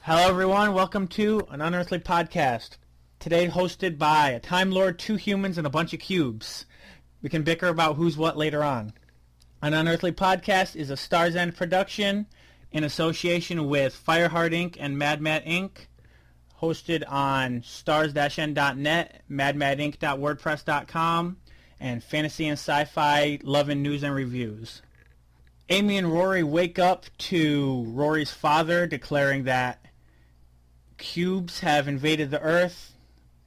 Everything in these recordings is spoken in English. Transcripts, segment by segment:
Hello everyone, welcome to an Unearthly podcast. Today hosted by a Time Lord, 2 humans, and a bunch of cubes. We can bicker about who's what later on. An Unearthly podcast is a Star's End production in association with Fireheart Inc. and MadMat Inc. Hosted on stars-n.net, madmadinc.wordpress.com, and Fantasy and Sci-Fi Love and News and Reviews. Amy and Rory wake up to Rory's father declaring that cubes have invaded the Earth,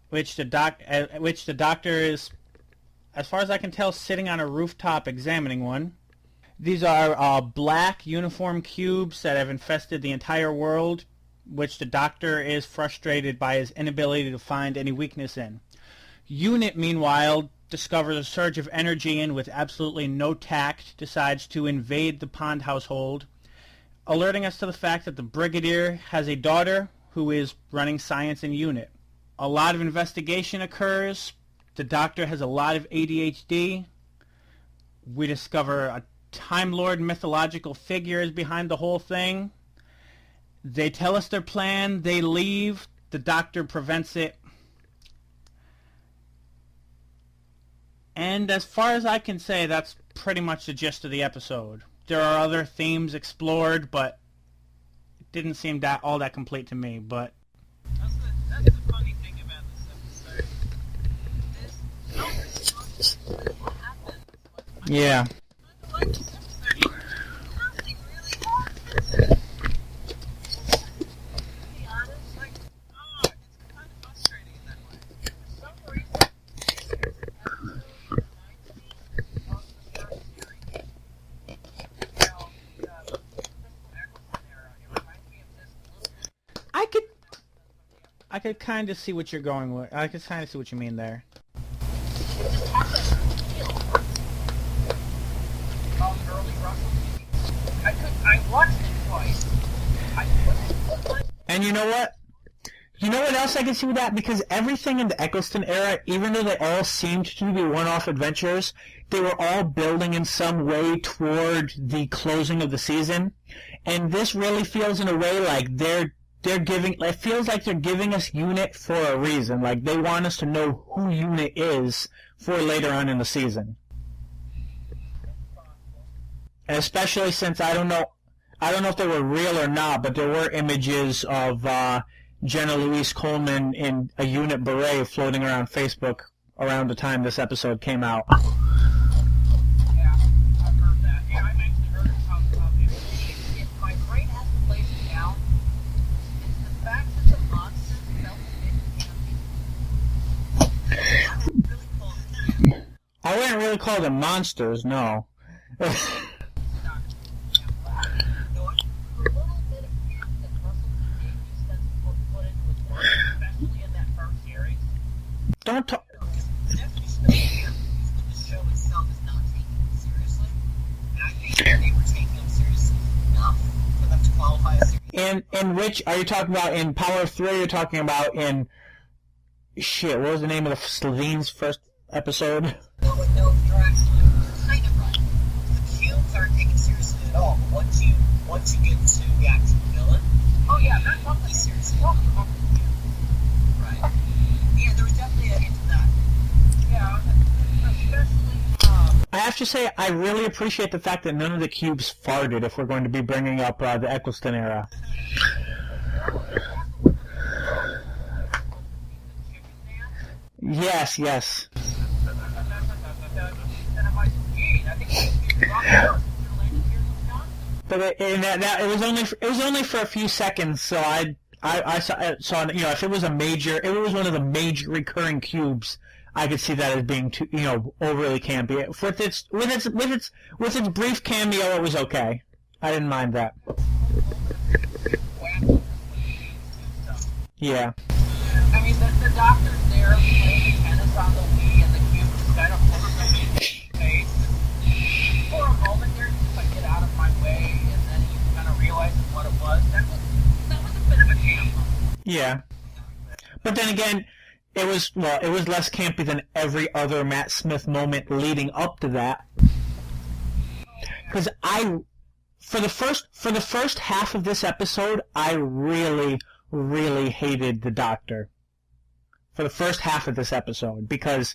which the doctor is, as far as I can tell, sitting on a rooftop examining one. These are black uniform cubes that have infested the entire world, which the doctor is frustrated by his inability to find any weakness in. Unit, meanwhile, discovers a surge of energy and, with absolutely no tact, decides to invade the Pond household, alerting us to the fact that the Brigadier has a daughter who is running science in Unit. A lot of investigation occurs. The Doctor has a lot of ADHD. We discover a Time Lord mythological figure is behind the whole thing. They tell us their plan. They leave. The Doctor prevents it. And as far as I can say, that's pretty much the gist of the episode. There are other themes explored, but it didn't seem all that complete to me. But that's the funny thing about this episode. What happened? yeah. I like this episode. Nothing really happened. To be honest, it's kind of frustrating in that way. For some reason, this episode reminds me of the first series. Now, the Crystal Eccleston era, it reminds me of this a little bit. I could kind of see what you're going with. I could kind of see what you mean there. It just has that feel from early Russell TV. I watched it twice. And you know what? You know what else I can see with that? Because everything in the Eccleston era, even though they all seemed to be one-off adventures, they were all building in some way toward the closing of the season. And this really feels in a way like it feels like they're giving us Unit for a reason. Like they want us to know who Unit is for later on in the season. And especially since I don't know if they were real or not, but there were images of Jenna Louise Coleman in a Unit beret floating around Facebook around the time this episode came out. Yeah, I've heard that. Yeah, I've actually heard it talked about it. If my brain has to place it down, it's the fact that the monsters felt a bit campy. I wouldn't really call them monsters, no. The little bit of camp that Russell T Davies has put into his work, especially in that first series, Don't talk. definitely still there. But the show itself is not taking it seriously. And I think they were taking it seriously enough for them to qualify as series. In which, are you talking about in Power of Three, or are you talking about in, what was the name of Slavine's first episode? No, you're actually kind of right. The cubes aren't taken seriously at all. But once you get to the actual villain, oh yeah, they're totally seriously. Right. Yeah, there was definitely a hint of that. Yeah, especially. I have to say, I really appreciate the fact that none of the cubes farted if we're going to be bringing up the Eccleston era. Yes. But it was only for a few seconds, so I saw if it was one of the major recurring cubes, I could see that as being too overly campy. With its brief cameo, it was okay. I didn't mind that. Yeah. I mean, the doctor's there playing tennis on the Wii, and the cube just kind of hovers over his face. For a moment there, he's like, get out of my way, and then he kind of realizes what it was. That was a bit of a camp. Yeah. But then again, it was less campy than every other Matt Smith moment leading up to that. Because for the first half of this episode, I really, really hated the Doctor. For the first half of this episode, because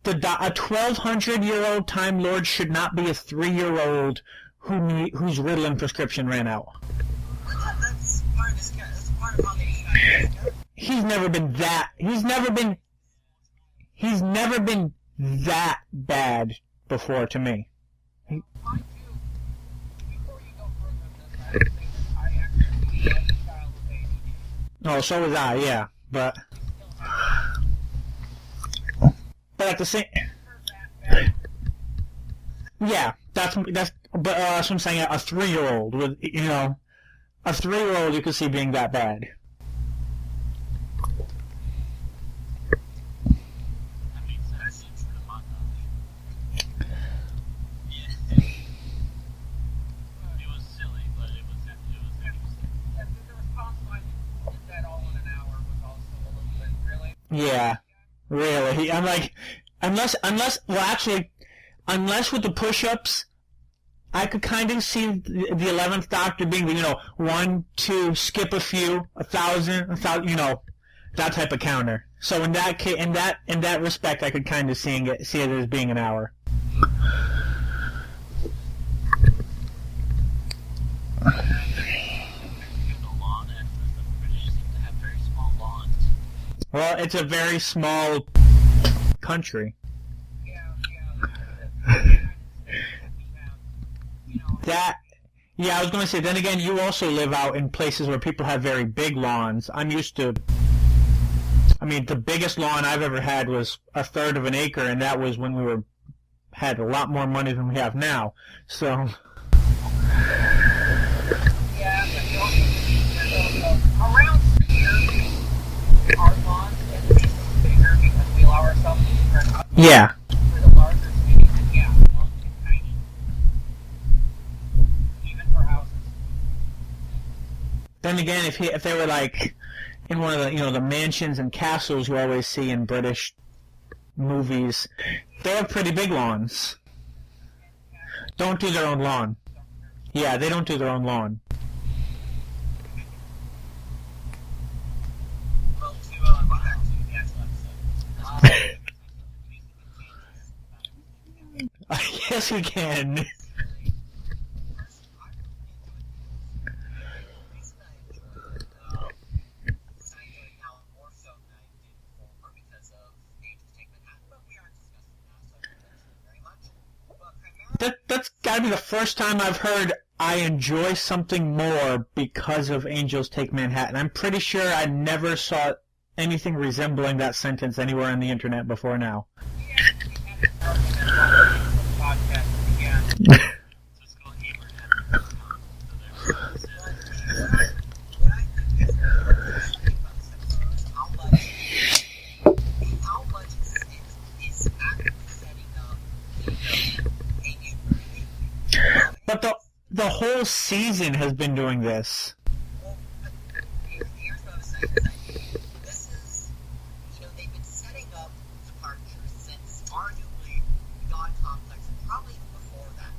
a 1,200-year-old Time Lord should not be a 3-year-old whose Ritalin prescription ran out. That's part of this guy. That's part of how they shine. He's never been that. He's never been that bad before to me. Mind you, before you go further in this, I actually have a child with ADD. Oh, so was I, yeah. But at the same, yeah, that's but that's what I'm saying. A 3-year-old with a 3-year-old you could see being that bad. Yeah, really. I'm like, unless with the push-ups, I could kind of see the 11th Doctor being, 1, 2, skip a few, 1,000, that type of counter. So in that case, in that respect, I could kind of see it as being an hour. Well, it's a very small country. I was going to say, then again, you also live out in places where people have very big lawns. The biggest lawn I've ever had was 1/3 of an acre, and that was when we had a lot more money than we have now. So. Yeah, but you also around here, our lawns get bigger because we allow ourselves to spread out. Yeah. For the larger cities, yeah, lawns get tiny. Even for houses. Then again, if they were like in one of the the mansions and castles you always see in British movies, they have pretty big lawns. Don't do their own lawn. Yeah, they don't do their own lawn. Well, to back to the actual episode. Yes, we can. That's gotta be the first time I've heard I enjoy something more because of Angels Take Manhattan. I'm pretty sure I never saw anything resembling that sentence anywhere on the internet before now. But the whole season has been doing this. Well, here's what I was saying. This is, they've been setting up departures since arguably God Complex, probably even before that.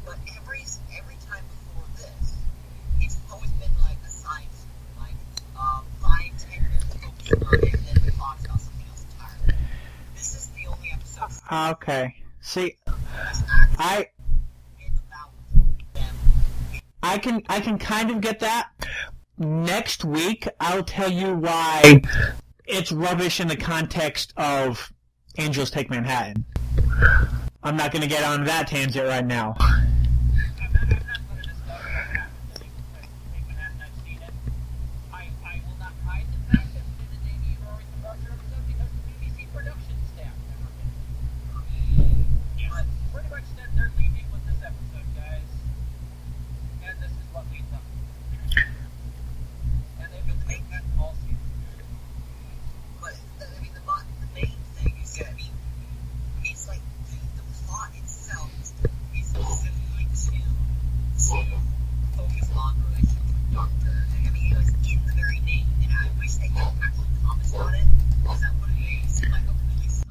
But every time before this, it's always been like a science, like 5-10 minutes focused on it, and then we talk about something else entirely. This is the only episode. Okay. See, I can kind of get that. Next week, I'll tell you why it's rubbish in the context of Angels Take Manhattan. I'm not going to get on that tangent right now.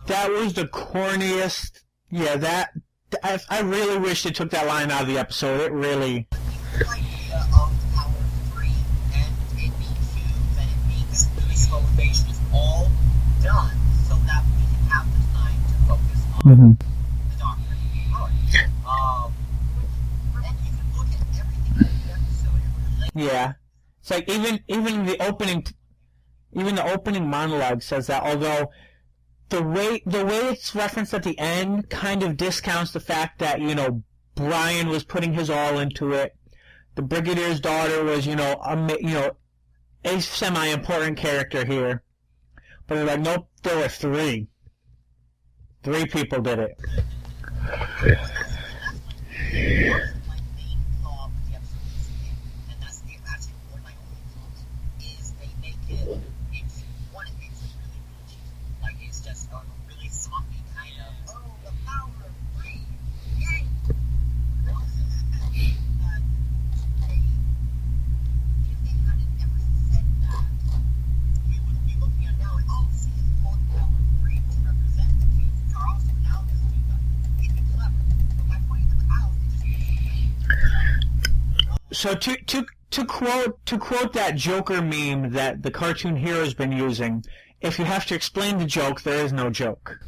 That was the corniest. Yeah, I really wish they took that line out of the episode. It really. The idea of Power 3 and it being cubes and it being this really slow invasion is all done so that we can have the time to focus on the Doctor and Roy. And you can look at everything in the episode and relate. Yeah, it's like even the opening monologue says that. Although the way it's referenced at the end kind of discounts the fact that Brian was putting his all into it. The Brigadier's daughter was a semi-important character here, but they're like, nope, there were three people did it. So to quote that Joker meme that the cartoon hero's been using, if you have to explain the joke, there is no joke.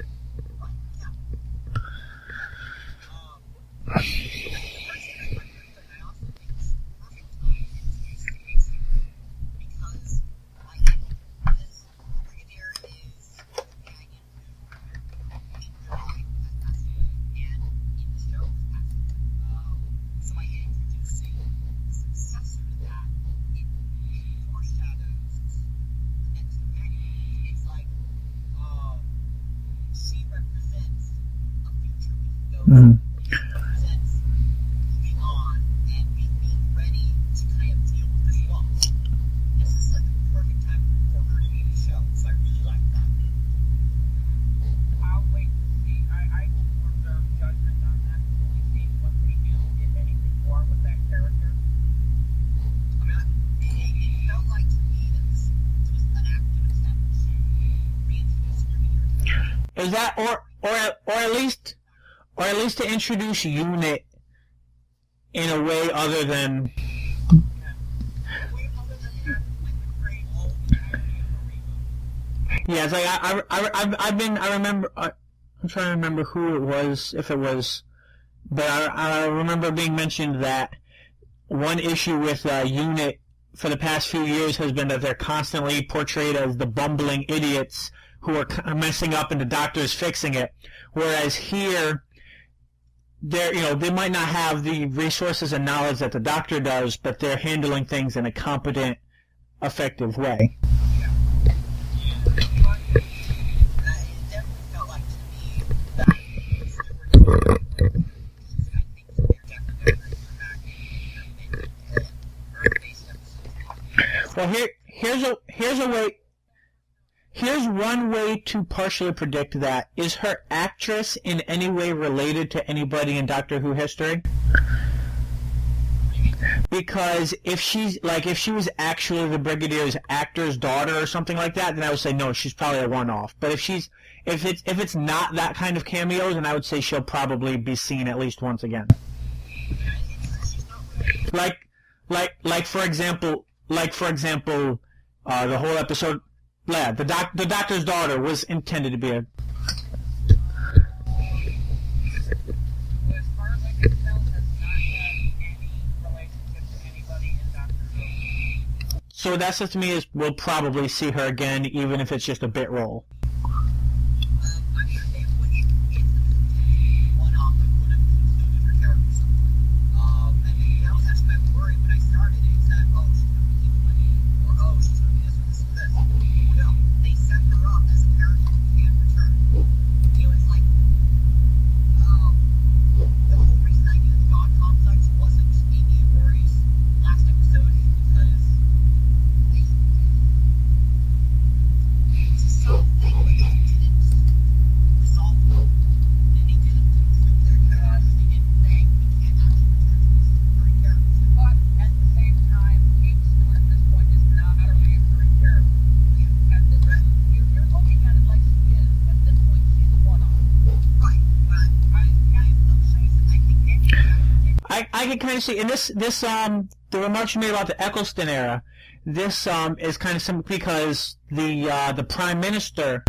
Is that or at least to introduce Unit in a way other than yeah, it's like I'm trying to remember who it was, if it was, but I remember being mentioned that one issue with Unit for the past few years has been that they're constantly portrayed as the bumbling idiots who are messing up and the Doctor's fixing it. Whereas here, they might not have the resources and knowledge that the Doctor does, but they're handling things in a competent, effective way. Well, here's one way to partially predict that. Is her actress in any way related to anybody in Doctor Who history? Because if she was actually the Brigadier's actor's daughter or something like that, then I would say no, she's probably a one-off. But if it's not that kind of cameo, then I would say she'll probably be seen at least once again. Like for example, the whole episode. Yeah, the Doctor's daughter was intended to be a. As far as I can tell, has not had any relationship to anybody in Doctor Who. So that says to me is we'll probably see her again, even if it's just a bit role. I'm sure they would, if one-off, it would have included her character somewhere. And that was actually my worry when I started it. It's that, oh, she's going to be keeping money, or oh, she's going to be this or this or this. Well, no, they set her up as a character who can't return. It's like, the whole reason I knew the God Complex wasn't Amy and Rory's last episode is because it was something can kind of see in this the remarks you made about the Eccleston era. This is kind of simple because the Prime Minister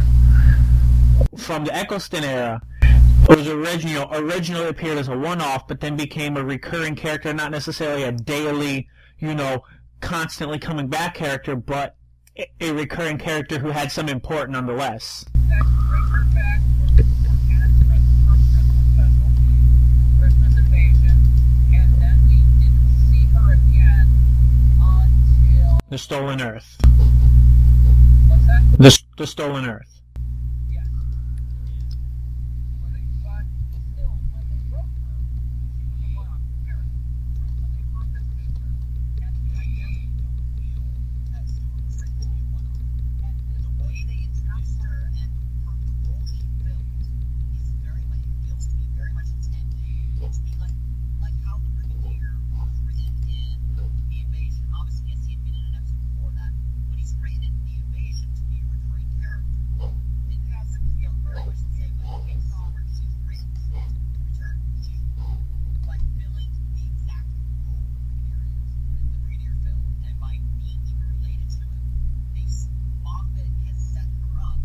from the Eccleston era was originally appeared as a one-off, but then became a recurring character, not necessarily a daily, constantly coming back character, but a recurring character who had some import nonetheless. That's bring her back for Kenneth's Christmas special, Christmas Invasion, and then we didn't see her again until The Stolen Earth. what's that? The Stolen Earth. Yes. But still, when they wrote her, she was a one-off character. When they first introduced her, and I definitely don't feel that Stewart was written to be a one-off. And the way they introduced her and her the role she filled is very much, it feels to me very much intended to be like how the Brigadier was written in The Invasion. Obviously, yes, he had been in an episode before that, but he's written in The Invasion to be a recurring character. It has to feel very much the same way Kate Stewart, she's written to return. She's like filling the exact role the Brigadier filled. And by being even related to him, Moffat has set her up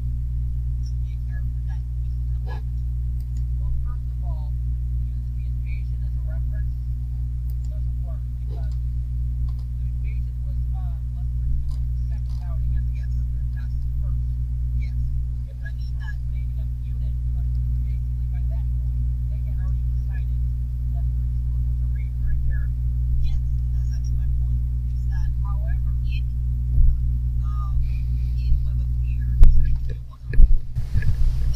to be a character that we can come back to. Well, first of all, use The Invasion as a reference doesn't work because The Invasion was Lester Stewart's second outing as the Emperor. That's his first. Yes. But I mean that naming a unit, but basically by that point they had already decided Lester Stewart was a recurring character. Yes, that's actually my point. Is that however in Web of Fear he's written to be a one-off.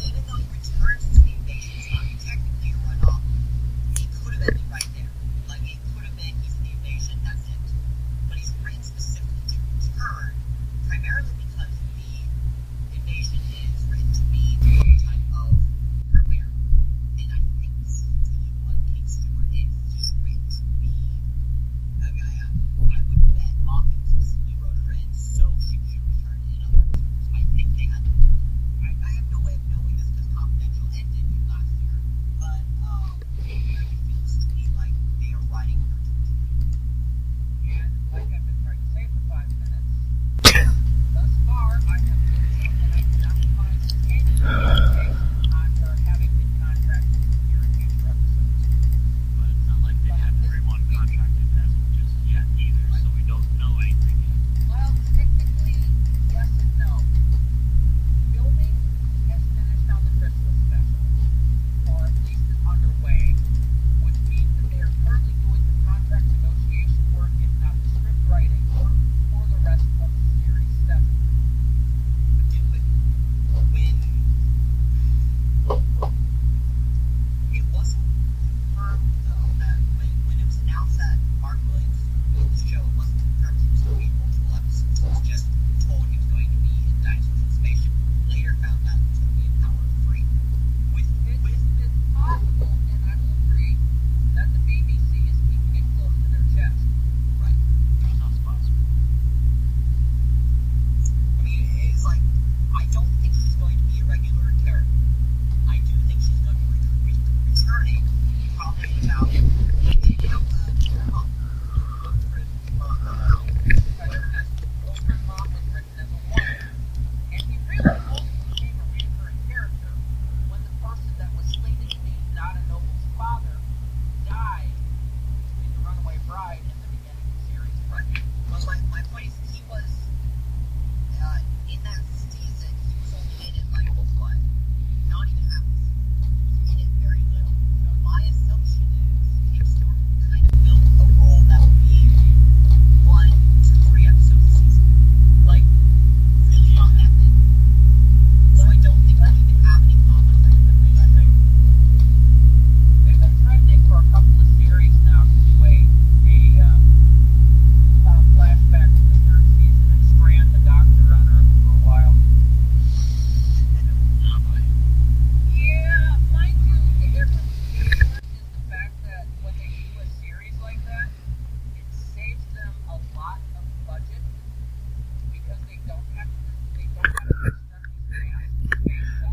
Even though he returns to The Invasion, it's not technically a runoff. It could have ended right there. Like, it could have been he's in The Invasion, that's it. But he's written specifically to return, primarily because The Invasion is written to be the prototype of Career. And I think this is indeed what Kate Stewart is. She's written to be... I would bet Moffat specifically wrote her in so she could return in other episodes. I think they had... I have no way of knowing this because Confidential ended last year, but it feels to me like they are writing her to return. And like I've been trying to say for 5 minutes, thus far I have looked up and I cannot find any indication on her having been contracted to appear in future episodes. But it's not like they have everyone contracted as of just yet either, so we don't know anything yet. Well, technically, yes and no. Filming has finished on the Christmas special, or at least is underway, which means that they are currently doing the contract negotiation work, if not the script writing, for the rest of Series 7. When it wasn't confirmed, though, that when it was announced that Mark Williams was the show, it wasn't confirmed he was going to be in multiple episodes. It was just told he was going to be in Dinosaurs in Spaceship. Later found out he was going to be in Power of Three. It's possible, and I will agree, that the BBC is keeping it close to their chest. Right. That sounds possible. I mean, it's like, I don't think she's going to be a regular character. I do think she's going to be returning, probably about her mom. Wilfred Mom was written as a woman, and he really only became a recurring character when the person that was slated to be Donna Noble's father died between The Runaway Bride and the beginning of the series. Right. But my point is, he was in that season, he was only in it like what? Not even half the season. He was in it very little. So my assumption is Kate Stewart kind of filled a role that would be 1 to 3 episodes a season. Like, really not that many. So I don't think we even have any comment on that. They've been threatening for a couple of series now to do a flashback to the 3rd season and strand the Doctor on Earth for a while. Oh boy. Yeah, mind you, the difference is the fact that when they do a series like that, it saves them a lot of budget because they don't have to construct these massive space sets.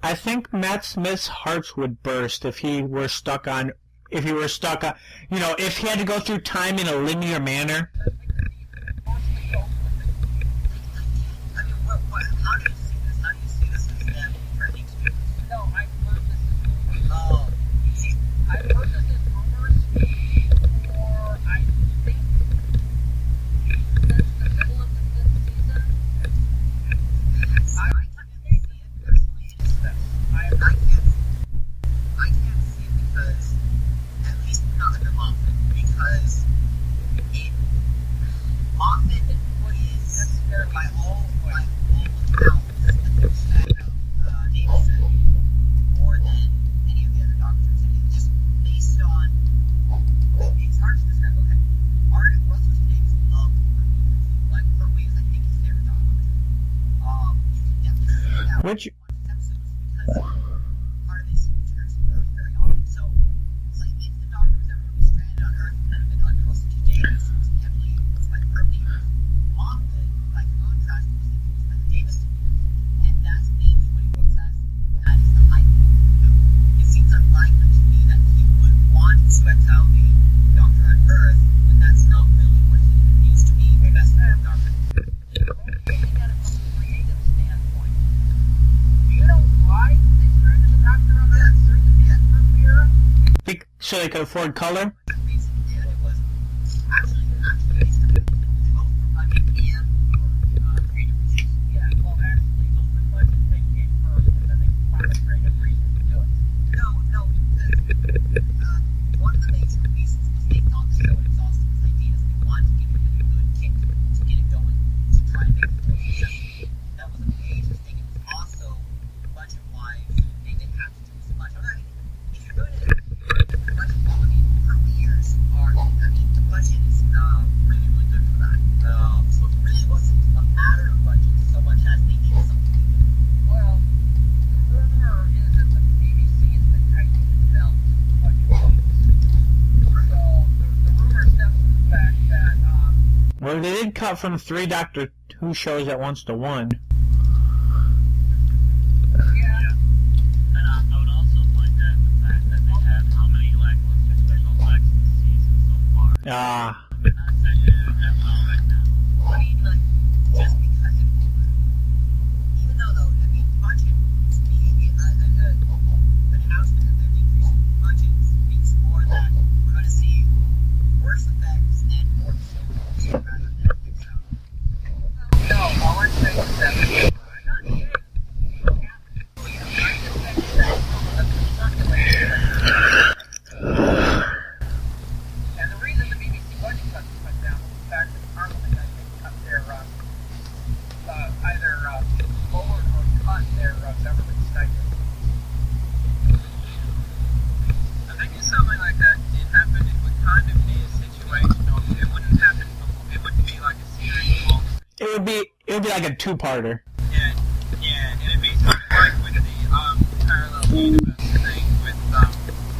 I think Matt Smith's hearts would burst if he were stuck on if he were stuck, if he had to go through time in a linear manner. How do you see this? How do you see this as them threatening to do this? No, I've heard this as rumors. Oh, I've heard this as rumors for, I think, since the middle of the 5th season. I can't see it personally. I can't see it because, at least not under Moffat, because Moffat is, by all accounts, Davis said, more than any of the other doctors. And it's just based on, it's hard to describe. Okay, Russell T. Davis loved like for ways I think his favorite doctor. You can definitely see that Which episodes because part of his returns to Earth very often. So it's like if the doctor was ever going to be stranded on Earth, kind of been under Russell T. Davis, who was heavily influenced by the early years. Moffat, by contrast, was influenced by the Davis years, and that's mainly what he looks at as the height. It seems unlikely to me that he would want to exile the Doctor on Earth when that's not really what he used to be the best doctor. Looking at it from a creative standpoint, do you know why they stranded the Doctor on Earth during the Earthly era? so they could afford color. The reason they did it was actually it's both for budget and for creative reasons. Yeah, well, actually, the budget thing came first, and then they found a creative reason to do it. No, because one of the major reasons was they thought the show had exhausted its ideas. They wanted to give it a good kick to get it going, to try and make it more successful. That was a major thing. It was also, budget-wise, they didn't have to do as much. If you're going to the budget, early years are, the budget is really, really good for that. So it really wasn't a matter of budget so much as they needed something to do. Well, the rumor is that the BBC has been tightening its belt with budget things. So the rumor stems from the fact that, Well, they did cut from 3 Doctor Who shows at once to 1. yeah, And I would also point out the fact that they have how many lackluster special effects this season so far. Ah, They're not saying that well right now. I mean, like, just because even though, budget, an announcement that they're decreasing budgets means more that we're going to see worse effects and more facilities rather than fix out. No, all I'm saying is that I'm not saying and the reason the BBC budget cuts went down was the fact that Parliament, I think, cut their either lowered or cut their government stipend. I think if something like that did happen, it would kind of be a situation of it wouldn't happen. It wouldn't be like a series long. it would be like a 2-parter. Yeah, and it'd be sort of like with the parallel universe thing with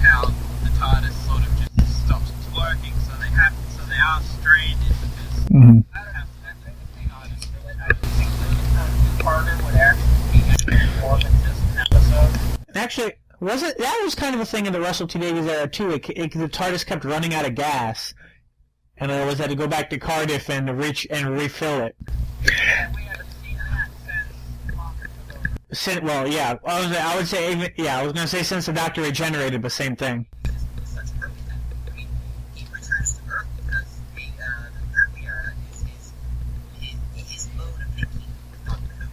how the TARDIS sort of just stops working, so they are stranded because Mm-hmm. I don't have to say anything honest to it. I think the two-parter would actually be more than just an episode. Actually, that was kind of a thing in the Russell T Davies era too. The TARDIS kept running out of gas, and I always had to go back to Cardiff and refill it. And we haven't seen that since Moffat took over. Well, yeah, I would say even, yeah, I was gonna say since the Doctor regenerated, but same thing. Such a perfect thing. I mean, he returns to Earth because the early era is his mode of thinking with Doctor Who.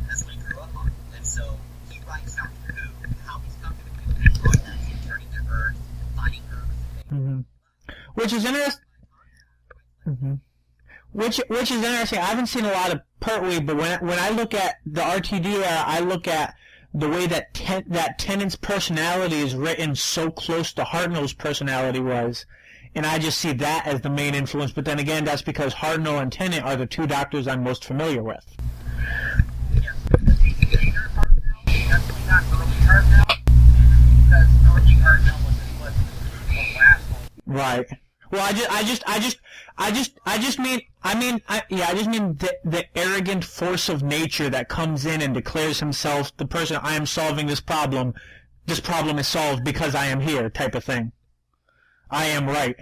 That's what he grew up on. And so he writes Doctor Who and how he's come to the conclusion on that, returning to Earth, finding Earth. Mm-hmm. Which is interesting. Mm-hmm. Which is interesting. I haven't seen a lot of Pertwee, but when I look at the RTD era, I look at the way that Tennant's personality is written so close to Hartnell's personality was, and I just see that as the main influence. But then again, that's because Hartnell and Tennant are the 2 Doctors I'm most familiar with. Yes, the teaching later Hartnell, definitely not early Hartnell, because early Hartnell was the last one. Right. Well, I just mean the arrogant force of nature that comes in and declares himself the person. I am solving this problem. This problem is solved because I am here, type of thing. I am right.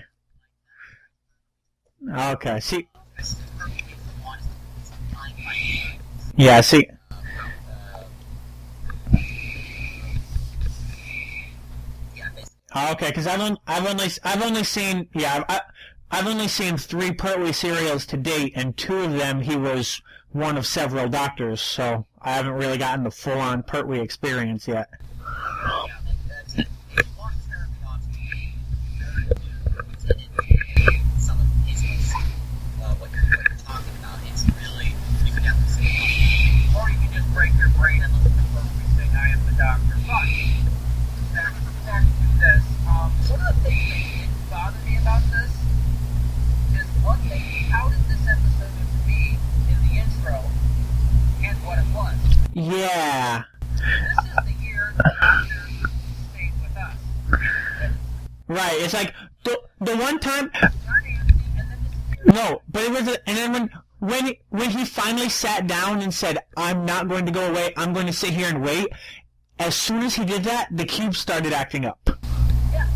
Okay, see. Yeah, see. Okay, because I've only seen I've only seen 3 Pertwee serials to date, and 2 of them he was one of several doctors, so I haven't really gotten the full-on Pertwee experience yet. Or you can just break your brain and listen to Pertwee sing "I Am the Doctor." But back to this. One of the things that didn't bother me about this is what they touted this episode to be in the intro and what it was. Yeah. This is the year the Doctor stayed with us. Right. It's like the one time. And then No, but it was, and then when he finally sat down and said, "I'm not going to go away. I'm going to sit here and wait." As soon as he did that, the cube started acting up. Yeah.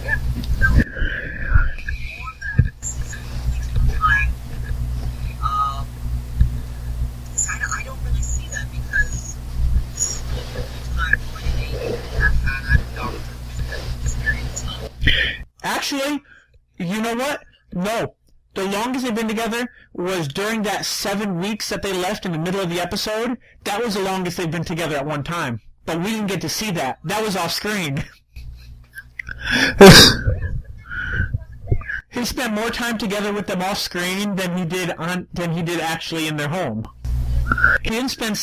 Yeah. So, before that, I don't really see that because time when they have had a doctor who's experienced. Actually, you know what? No. The longest they've been together was during that 7 weeks that they left in the middle of the episode. That was the longest they've been together at one time. But we didn't get to see that. That was off screen. He spent more time together with them off screen than he did actually in their home. He didn't spend He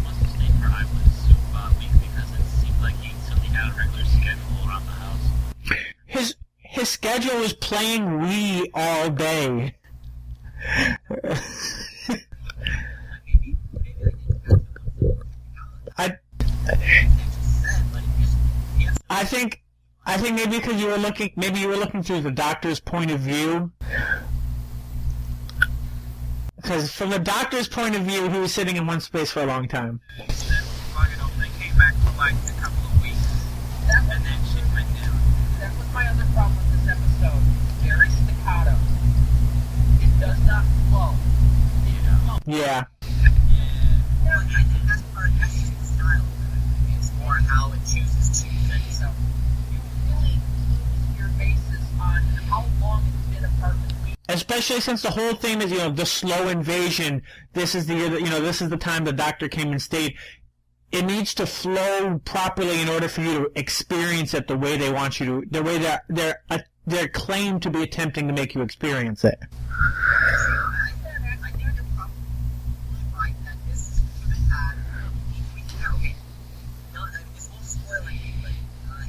must have stayed for Iowa week because it seemed like he suddenly had a regular schedule around the house. His schedule was playing Wii all day. I think maybe because you were looking through the Doctor's point of view. Because from the Doctor's point of view, he was sitting in one space for a long time. They came back for like a couple of weeks, and then shit went down. That was my other problem with this episode. Very staccato. It does not flow. Yeah. Well, I think that's just the style. It's more how it chooses to present itself. You really lose your basis on how long it's been apart between. Especially since the whole thing is, the slow invasion. This is the year that, this is the time the Doctor came and stayed. It needs to flow properly in order for you to experience it the way they want you to, the way they're claimed to be attempting to make you experience it. I think you're probably right that this should have had. Okay, no, this won't spoil anything, but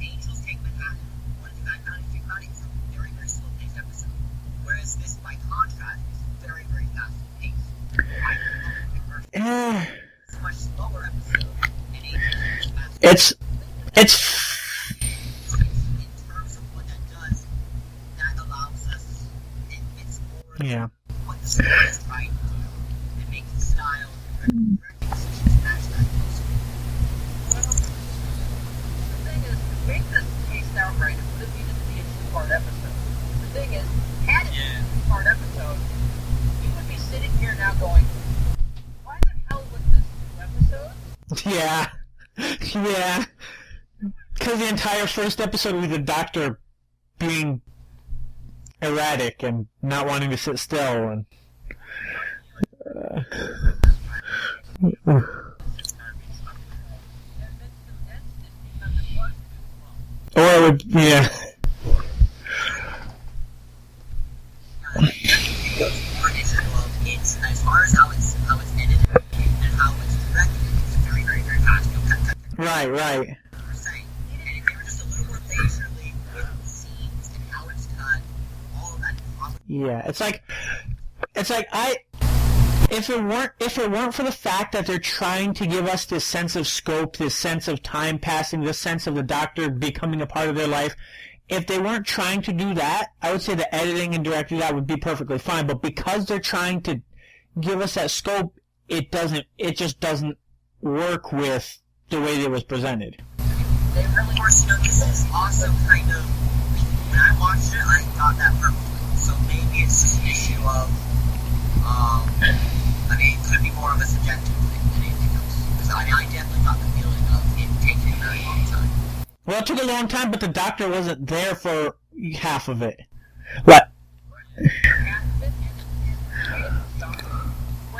Angels Take Manhattan. What did that kind of think about it? It's a very, very slow paced episode. Whereas this, by contrast, is very, very fast paced. I don't know it's a much slower episode, and Angels is fast. It's In terms of what that does, that allows us, it's more yeah. what the story is trying to do. It makes the style and directing decisions match that closely. Well, the thing is, to make this paced out right, it would have needed to be a 2-part episode. The thing is, had it been a 2-part episode, we would be sitting here now going, why the hell was this 2 episodes? Yeah. Yeah. Because the entire first episode was the Doctor being erratic and not wanting to sit still. And, or it would, yeah. It's as far as how it's edited and how it's directed, it's very, very, very fast. Right. And if they were just a little more leisurely with scenes and how it's cut, all of Yeah, it's like if it weren't for the fact that they're trying to give us this sense of scope, this sense of time passing, this sense of the Doctor becoming a part of their life, if they weren't trying to do that, I would say the editing and directing that would be perfectly fine. But because they're trying to give us that scope, it just doesn't work with the way it was presented. They really were. This is also kind of, when I watched it, I got that perfectly. So maybe it's just an issue of, I mean, it could be more of a subjective thing than anything else. Because I definitely got the feeling of it taking a very long time. Well, it took a long time, but the Doctor wasn't there for half of it. What? When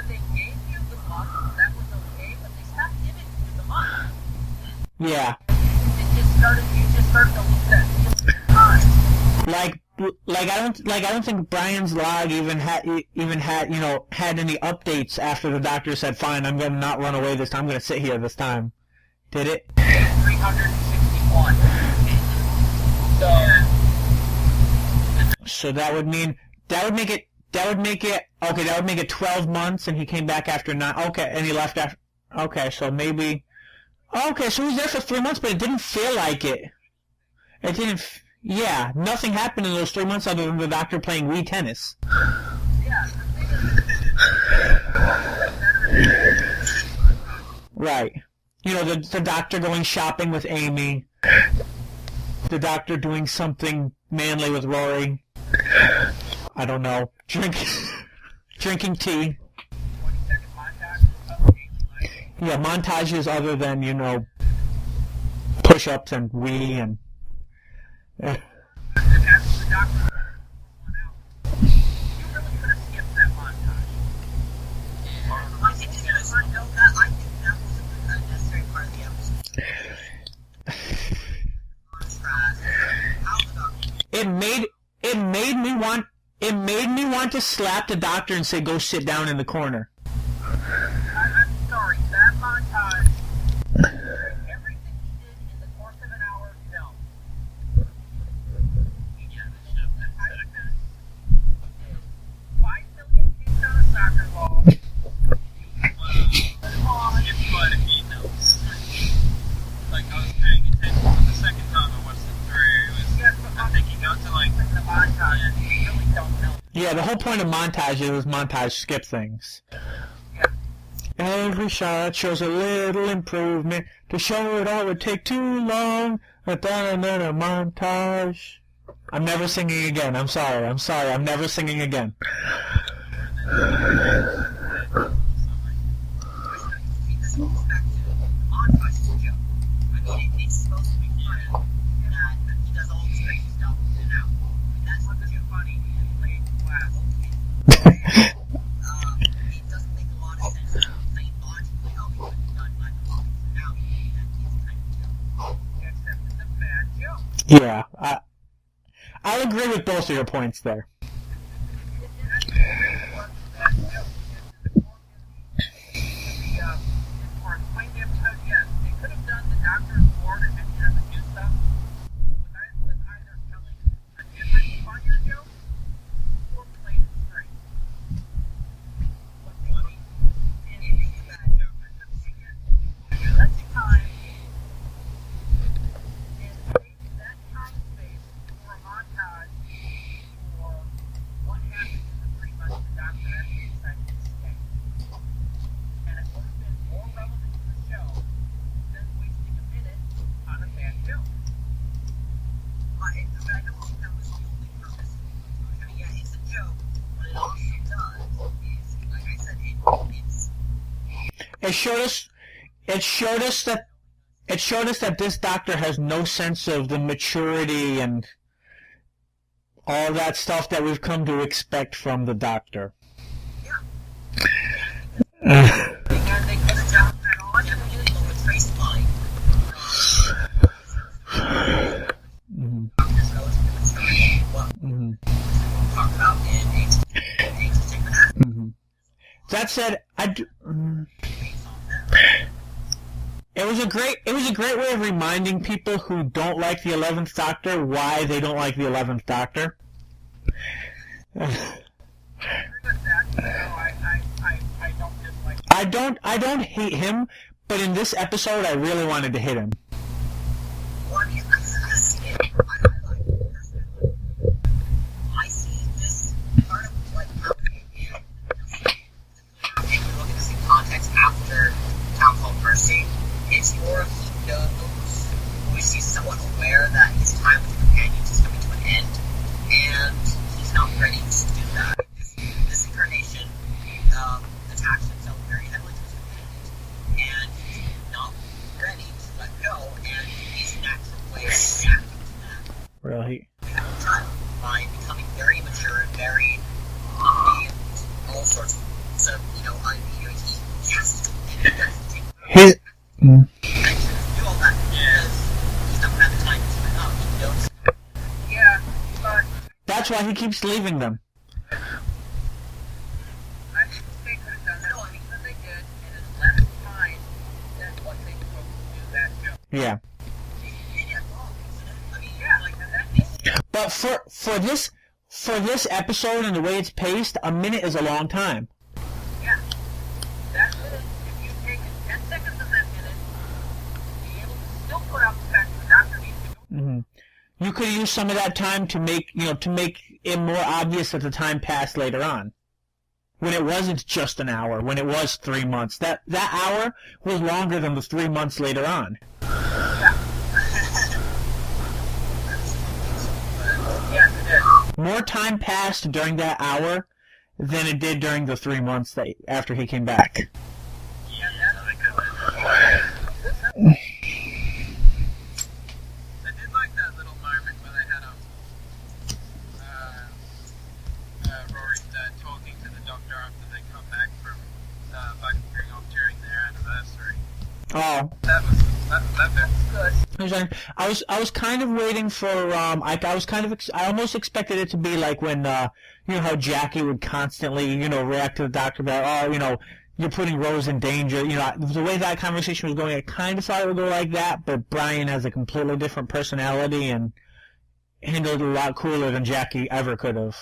they gave you the month, that was okay, but they stopped giving you the month. Yeah. You just started to lose that time. I don't think Brian's log even had any updates after the Doctor said, "Fine, I'm going to not run away this time. I'm going to sit here this time." Did it? 361. So that would make it 12 months, and he came back after 9. Okay, and he left after. Okay, so maybe. Okay, so he was there for 3 months, but it didn't feel like it. It didn't. Yeah, nothing happened in those 3 months other than the Doctor playing Wii tennis. Right. You know, the Doctor going shopping with Amy. The Doctor doing something manly with Rory. I don't know. Drinking tea. Yeah, montages other than, push-ups and Wii and... It made me want to slap the Doctor and say, "Go sit down in the corner." I'm sorry, that montage, everything he did in the course of an hour film. Yeah, the tightness, he did 5 million kicks on a soccer ball. Like, I was paying attention to the second time I watched it through. I'm thinking out to, like, the montage, you really don't know. Yeah, the whole point of montage is montage skip things. Yeah. Every shot shows a little improvement. To show it all would take too long. A montage. I'm never singing again. I'm sorry. I'm never singing again. It's supposed to be funny that he does all these crazy stuff and out. That's what is funny in late class. It doesn't make a lot of sense to think logically how he could have done like now he's kind of joke. Except it's a bad joke. Yeah, I'll agree with both of your points there. It showed us that this Doctor has no sense of the maturity and all that stuff that we've come to expect from the Doctor. Yeah. They could have done that on and with Trace Line. Talk about That said, it was a great way of reminding people who don't like the 11th Doctor why they don't like the 11th Doctor. I don't hate him, but in this episode, I really wanted to hit him. Well, I mean, I see it. I like it personally. I see this part of like how you look at this in context after Town Called Mercy. It's more he knows, or he's somewhat aware that his time with the companions is coming to an end, and he's not ready to do that. This incarnation attached himself very heavily to his companions, and he's not ready to let go, and his natural way of reacting to that Really? by becoming very immature and very and all sorts of so he has to take His action to do all that because he's not gonna have the time to keep it up. He knows. Yeah, but that's why he keeps leaving them. I think they could have done that. No, I mean, but they did, and it's less time than what they took to do that job. Yeah. I mean, yeah, like that makes But for this episode and the way it's paced, a minute is a long time. yeah. That minute, if you take 10 seconds of that minute, be able to still put out the fact that the doctor needs to go. Mm-hmm. You could use some of that time to make it more obvious that the time passed later on, when it wasn't just an hour, when it was 3 months. That hour was longer than the 3 months later on. Yes, it is. More time passed during that hour than it did during the 3 months after he came back. Yeah, that's a good one. I did like that little moment where they had Rory talking to the doctor after they come back from bunkering off during their anniversary. Oh. That was good. I was kind of waiting for I almost expected it to be like when how Jackie would constantly react to the doctor about you're putting Rose in danger. The way that conversation was going, I kind of thought it would go like that, but Brian has a completely different personality and handled it a lot cooler than Jackie ever could have.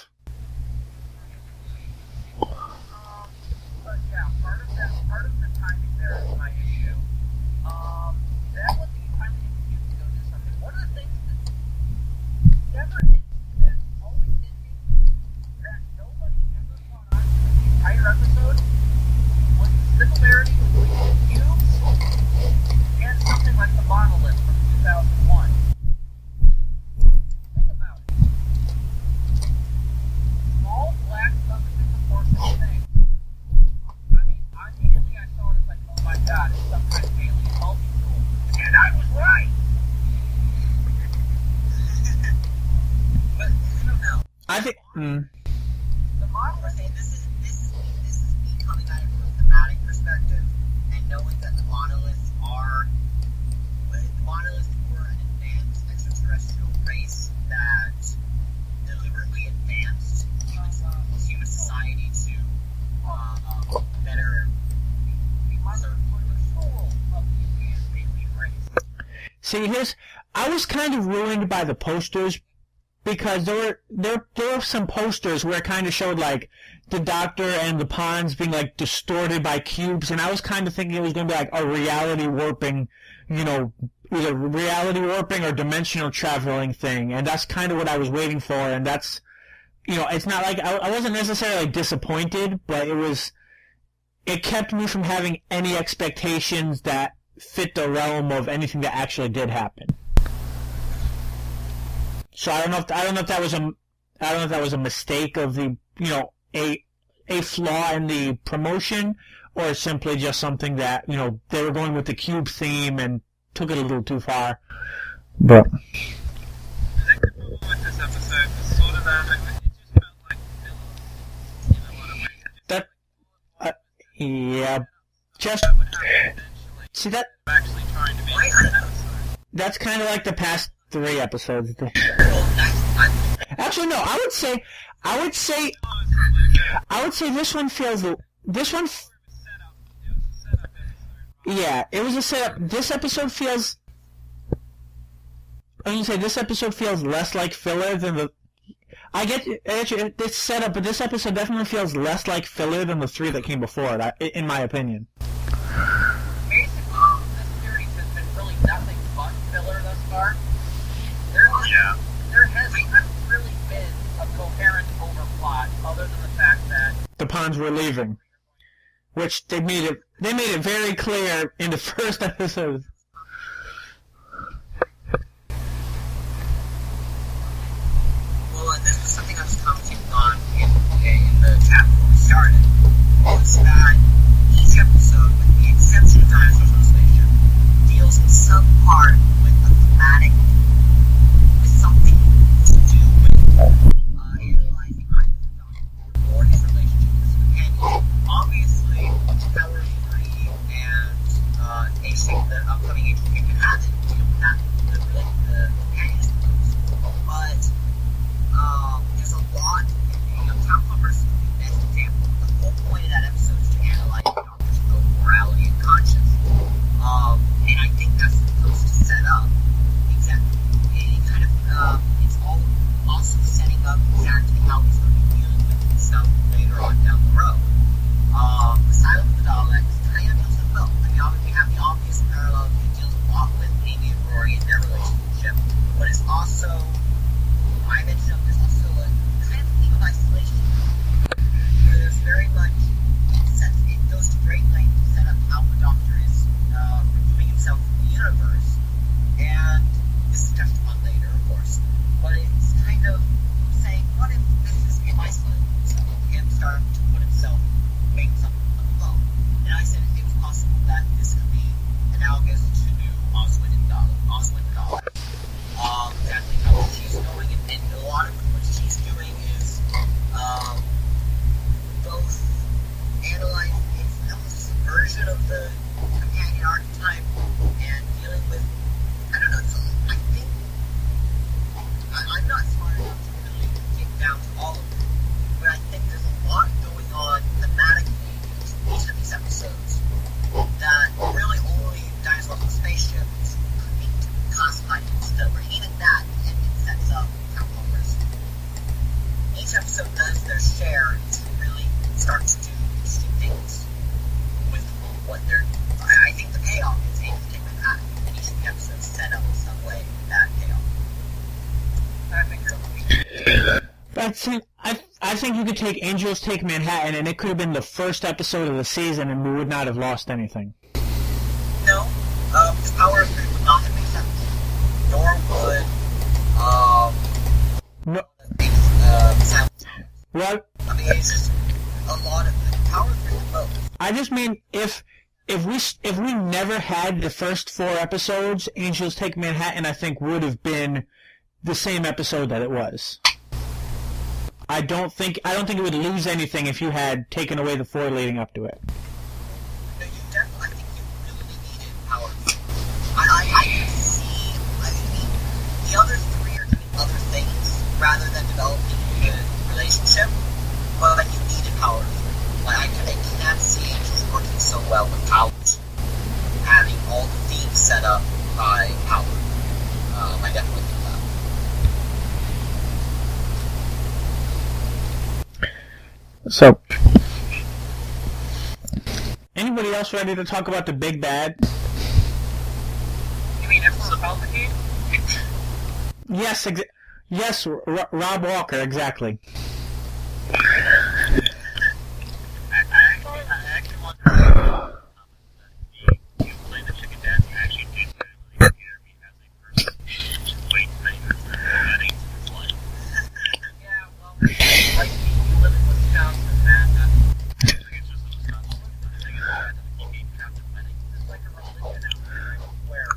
But yeah, part of the timing there is my issue. That was the time we need to go do something. One of the things that always did me that nobody ever caught on to in the entire episode was the similarity between cubes and something like the monolith from 2001. Think about it. Small black substance porcelain thing. I mean, immediately I saw it as like, oh my god, it's some kind of alien multi-tool. And I was right! But, I don't know. I think. The monolith, this is me coming at it from a thematic perspective and knowing that the monoliths were an advanced extraterrestrial race that deliberately advanced human society to better serve the soul of the advanced alien race. See, I was kind of ruined by the posters because there were some posters where it kind of showed like the Doctor and the ponds being like distorted by cubes, and I was kind of thinking it was going to be like a reality warping, either reality warping or dimensional traveling thing, and that's kind of what I was waiting for, and that's, it's not like I wasn't necessarily disappointed, but it kept me from having any expectations that fit the realm of anything that actually did happen. So I don't know if that was a mistake of the a flaw in the promotion, or simply just something that they were going with the cube theme and took it a little too far. But I think the problem with this episode was sort of that it just felt like filler. In a lot of ways. Yeah, just That would happen eventually. see that Actually trying to be a good episode. that's kind of like the past 3 episodes. Actually, no, I would say this one. Yeah, it was a setup. This episode feels. I'm gonna say this episode feels less like filler than the. I get you. This setup, but this episode definitely feels less like filler than the 3 that came before it, in my opinion. Basically, this series has been really nothing but filler thus far. There hasn't really been a coherent overplot other than the fact that The Ponds were leaving, which they made it very clear in the first episode. Well, this was something I was commenting on in the chat before we started. Was that each episode, with the exception of Dinosaurs on the Spaceship, deals in some part with a thematic, with something to do with analyzing either the Doctor or his relationship with his companion. Obviously, Power 3 and the upcoming Age of Manhattan deal with that, the companionship. But there's a lot. Tom Plummer's the best example. The whole point of that episode is to analyze the Doctor's own morality and conscience. And I think that's supposed to set up exactly any kind of. It's all also setting up exactly how he's going to be dealing with himself later on down the road. Asylum of the Daleks kind of deals with both. I mean, obviously we have the obvious parallel. It deals a lot with Amy and Rory and their relationship, but it's also. I mentioned there's also a kind of theme of isolation, where there's very much it goes to great lengths to set up how the Doctor is removing himself from the universe, and this is touched upon later, of course, but it's kind of saying, what if this is him isolating himself, him starting to put himself, make something alone? And I said it was possible that this could be analogous to Oswin and Dalek. Exactly how she's going, and a lot of what she's doing is both analyzing it's almost a version of the companion archetype and dealing with I don't know. I think I'm not smart enough to really get down to all of it, but I think there's a lot going on thematically in each of these episodes that really only Dinosaurs on the Spaceship is classified as filler. Even that and it sets up Tom Plummer's. Each episode does their share to really start to do interesting things with what they're. I think the payoff is Amy to take Manhattan, and each of the episodes set up in some way that payoff. I think I think you could take Angels Take Manhattan, and it could have been the first episode of the season, and we would not have lost anything. No, the Power of 3 would not have made sense. Nor would No. What? I mean, it's just a lot of the Power of 3 is both. I just mean if we never had the first 4 episodes, Angels Take Manhattan, I think would have been the same episode that it was. I don't think it would lose anything if you had taken away the 4 leading up to it. No, you definitely. I think you really needed Power of 3. I can see. I mean, the other 3 are doing other things rather than developing the relationship, but you needed Power of 3. Like I can't see Angels working so well without having all the themes set up by Power. I definitely think that. So, anybody else ready to talk about the big bad? you mean episode of Palpatine? Yes, yes, Rob Walker, exactly. I actually want to you play the chicken dance actually did really scare me as a person. Just wait things that ain't his life. Yeah, well, like you live in Wisconsin, man. I think it's just a Wisconsin. I think it's bad that we keep contemplating. It's like a religion out there, where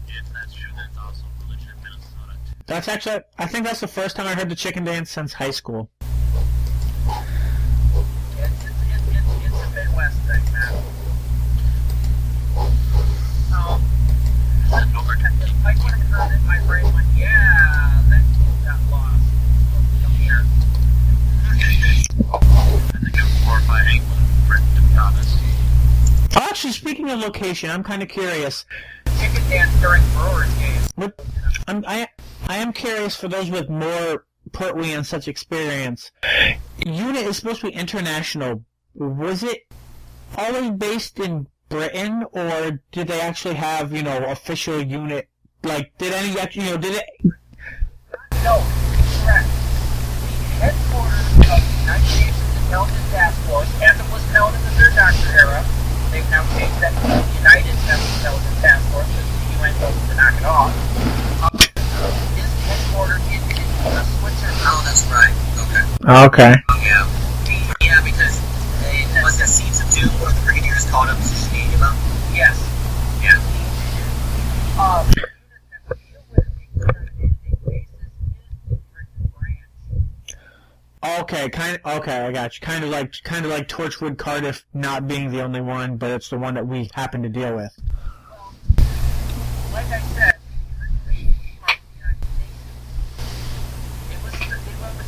If that's true, that's also religion in Minnesota too. That's actually, I think that's the first time I heard the chicken dance since high school. it's a Midwest thing, man. I couldn't heard it, my brain went, yeah, that got lost. Come here. I think it's more by England, Britain, to be honest. Oh, actually, speaking of location, I'm kind of curious. Chicken dance during Brewers games. I'm I am curious for those with more Pertwee and such experience. Unit is supposed to be international. Was it always based in Britain, or did they actually have, official unit? Like, did any actually, did it? No, correct. The headquarters of the United Nations Intelligence Task Force, as it was known in the Third Doctor era, they've now changed that to the United Intelligence Task Force because the UN told them to knock it off. Is headquartered in Switzerland. Oh, that's right. Okay. Okay. Yeah. Yeah, because it was the Seeds of Doom where the Brigadiers called up Mr. Geneva. Yes. Yeah. Okay, I got you. Kind of like Torchwood Cardiff not being the only one, but it's the one that we happen to deal with. Like I said, it was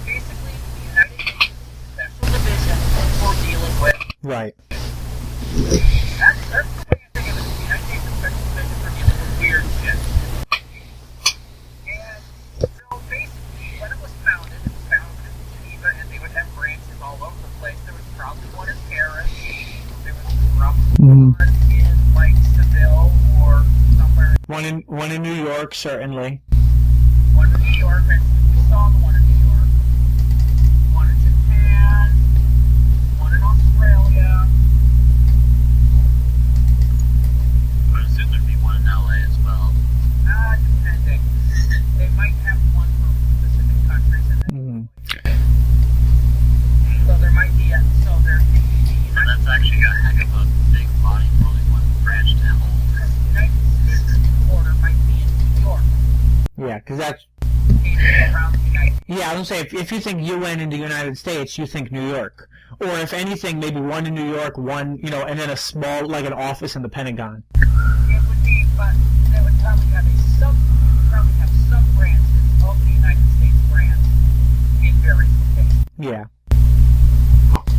basically the United Nations Special Division for dealing with. Right. That's the way I think of it. The United Nations Special Division for dealing with weird shit. And so basically, when it was founded in Geneva, and they would have branches all over the place. There was probably one in Paris. There was probably one in like Seville or somewhere. One in New York, certainly. One in New York, and we saw the one in New York. One in Japan. One in Australia. I would assume there'd be one in LA as well. Depending. They might have one for specific countries in it. So there might be so there's But that's actually a heck of a big body for only one branch to hold. the United States headquarters might be in New York. Yeah, because that's. Around the United States. Yeah, I was gonna say if you think UN in the United States, you think New York, or if anything, maybe one in New York, one and then a small like an office in the Pentagon. It would be, but they would probably have sub branches of the United States branch in various locations. Yeah.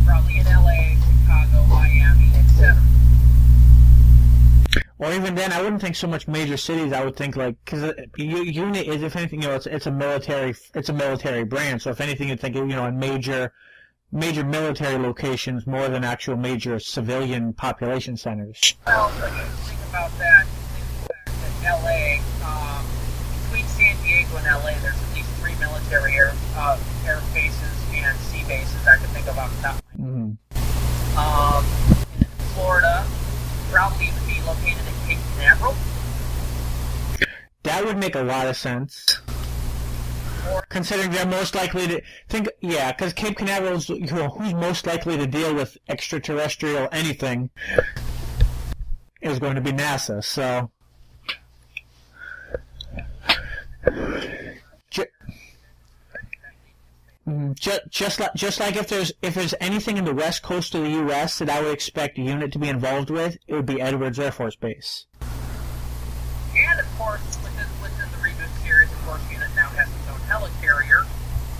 Probably in LA, Chicago, Miami, etc. Or even then, I wouldn't think so much major cities. I would think because unit is, if anything, it's a military branch. So if anything, you'd think in major military locations more than actual major civilian population centers. Well, when you think about that, you think the fact that LA, between San Diego and LA, there's at least 3 military air bases and sea bases I can think of off the top of my head. In Florida, probably even be located in Cape Canaveral. That would make a lot of sense. Considering they're most likely to think, because Cape Canaveral is who's most likely to deal with extraterrestrial anything is going to be NASA. So, just like if there's anything in the west coast of the U.S. that I would expect a unit to be involved with, it would be Edwards Air Force Base. And of course, within the reboot series, of course, Unit now has its own helicarrier,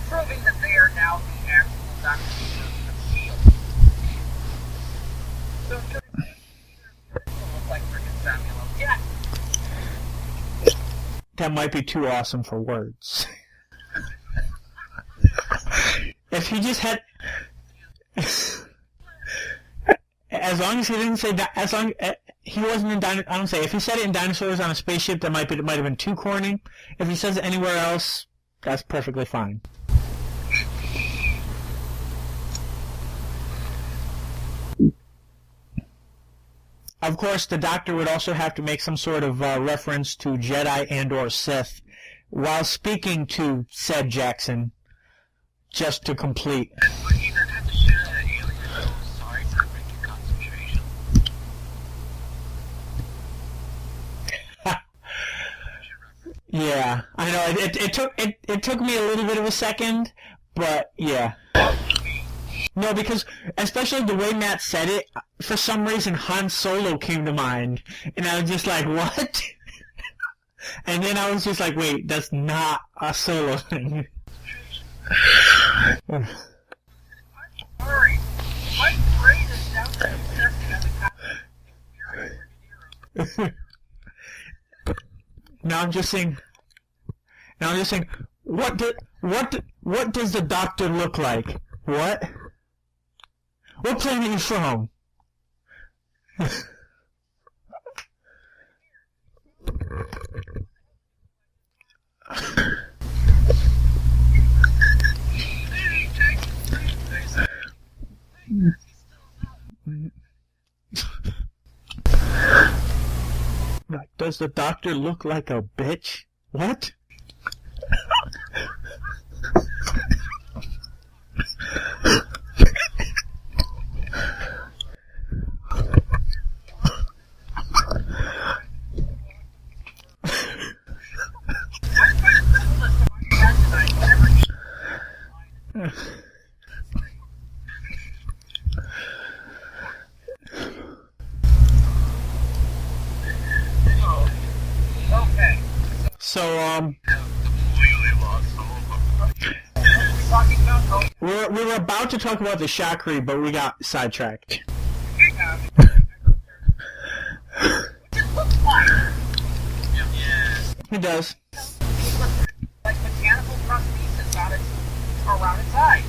proving that they are now the actual Dr. of S.H.I.E.L.D. So it could look like freaking Samuel L. Jackson. That might be too awesome for words. If he just had, as long as he didn't say that, as long he wasn't in I don't say if he said it in Dinosaurs on a Spaceship, it might have been too corny. If he says it anywhere else, that's perfectly fine. Of course, the Doctor would also have to make some sort of reference to Jedi and/or Sith while speaking to said Jackson, just to complete. Would he then have to shoot at an alien? Oh, sorry for breaking concentration. Yeah, I know. It took me a little bit of a second, but yeah. No, because especially the way Matt said it, for some reason Han Solo came to mind, and I was just like, what? And then I was just like, wait, that's not a Solo thing. I'm sorry. My brain is now obsessing on the No, I'm just saying. And I'm just saying, what does the Doctor look like? What? What planet are you from? Like, does the Doctor look like a bitch? What? Okay. So, Completely lost hope. We're talking about we were about to talk about the Shakri, but we got sidetracked. it looks like Yeah. It does. like mechanical prosthesis on its around its eyes.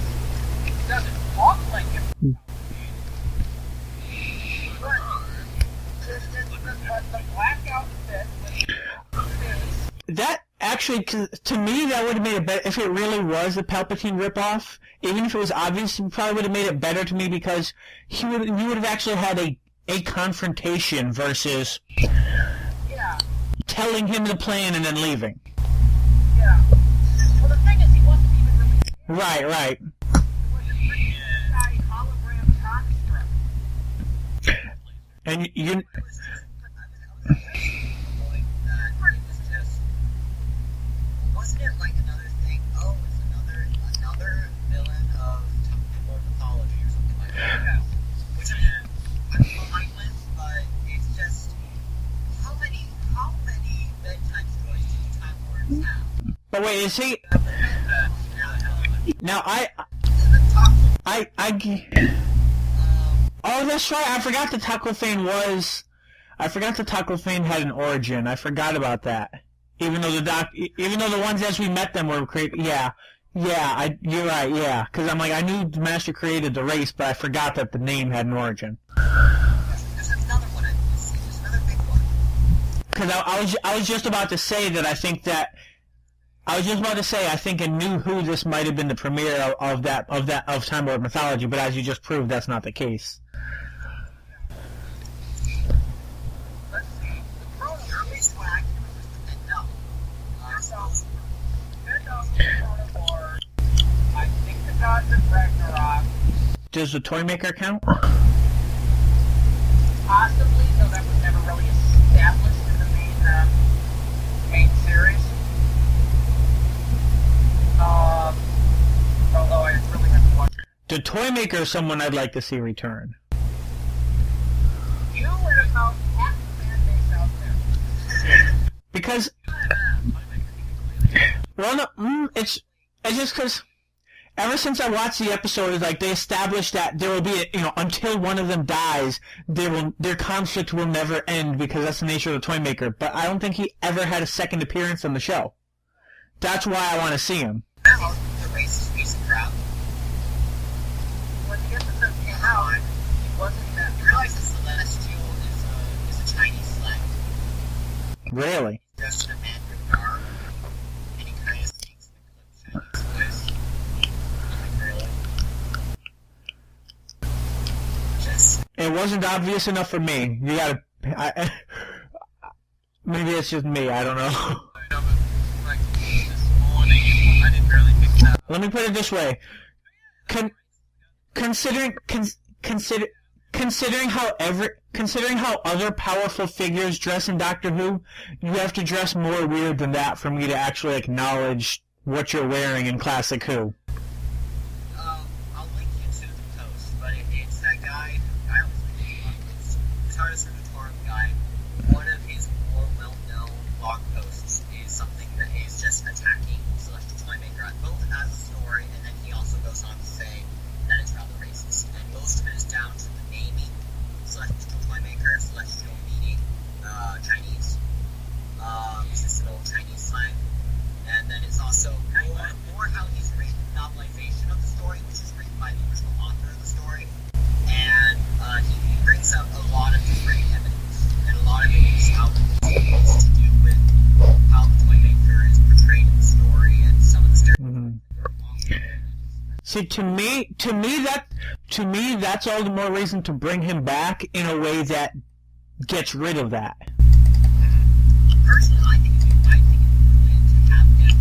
It doesn't look like it. But the black outfit with the face. That actually, to me, that would have made it better if it really was a Palpatine ripoff. Even if it was obvious, it probably would have made it better to me because you would have actually had a confrontation versus Yeah, telling him the plan and then leaving. yeah. Well, the thing is, he wasn't even really. Right. It was a pretty shy hologram construct. And you, I was just, wasn't it like another thing? Oh, it's another villain of Temple mythology or something like that. Yeah. Which I'm fine with, but it's just how many bedtime stories do Time Lords have? but wait, is he? Now Oh, that's right. I forgot the Taclophane had an origin. I forgot about that. Even though the ones as we met them were created. Yeah. You're right. Yeah, because I'm like, I knew the Master created the race, but I forgot that the name had an origin. There's another one. There's another big one. Because I was just about to say that I think in New Who this might have been the premiere of Time Lord mythology, but as you just proved, that's not the case. Let's see. The Chrono Your one I can remember is the Vendel. Chrono, I think the Gods of Ragnarok, Does the Toymaker count? possibly, though that was never really established in the main series. Although I really haven't watched it. The Toymaker is someone I'd like to see return. You and about half the fan base out there. Because, well, no, it's just because ever since I watched the episode, it's like they established that there will be, until one of them dies, their conflict will never end because that's the nature of the Toymaker. But I don't think he ever had a second appearance on the show. That's why I want to see him. Now, the race is music crowd. When the episode came out, it wasn't that. You realize that Celestial is a Chinese slang. Really? Dressed in a Mandarin garb, and he kind of speaks in a Chinese voice. Like, really? Just, It wasn't obvious enough for me. You gotta... maybe it's just me, I don't know. Like this morning, I didn't really pick that up. Let me put it this way. Considering how other powerful figures dress in Doctor Who, you have to dress more weird than that for me to actually acknowledge what you're wearing in Classic Who. I'll link you to the post, but it's that guy. I always think it's TARDIS Renotorum guy. One of his more well-known blog posts is something that is just attacking Celestial Toymaker, both as a story, and then he also goes on to say that it's rather racist. And most of it is down to the naming Celestial Toymaker, Celestial meaning Chinese. It's just an old Chinese slang. And then See, to me, that's all the more reason to bring him back in a way that gets rid of that. Personally, I think it's brilliant to have him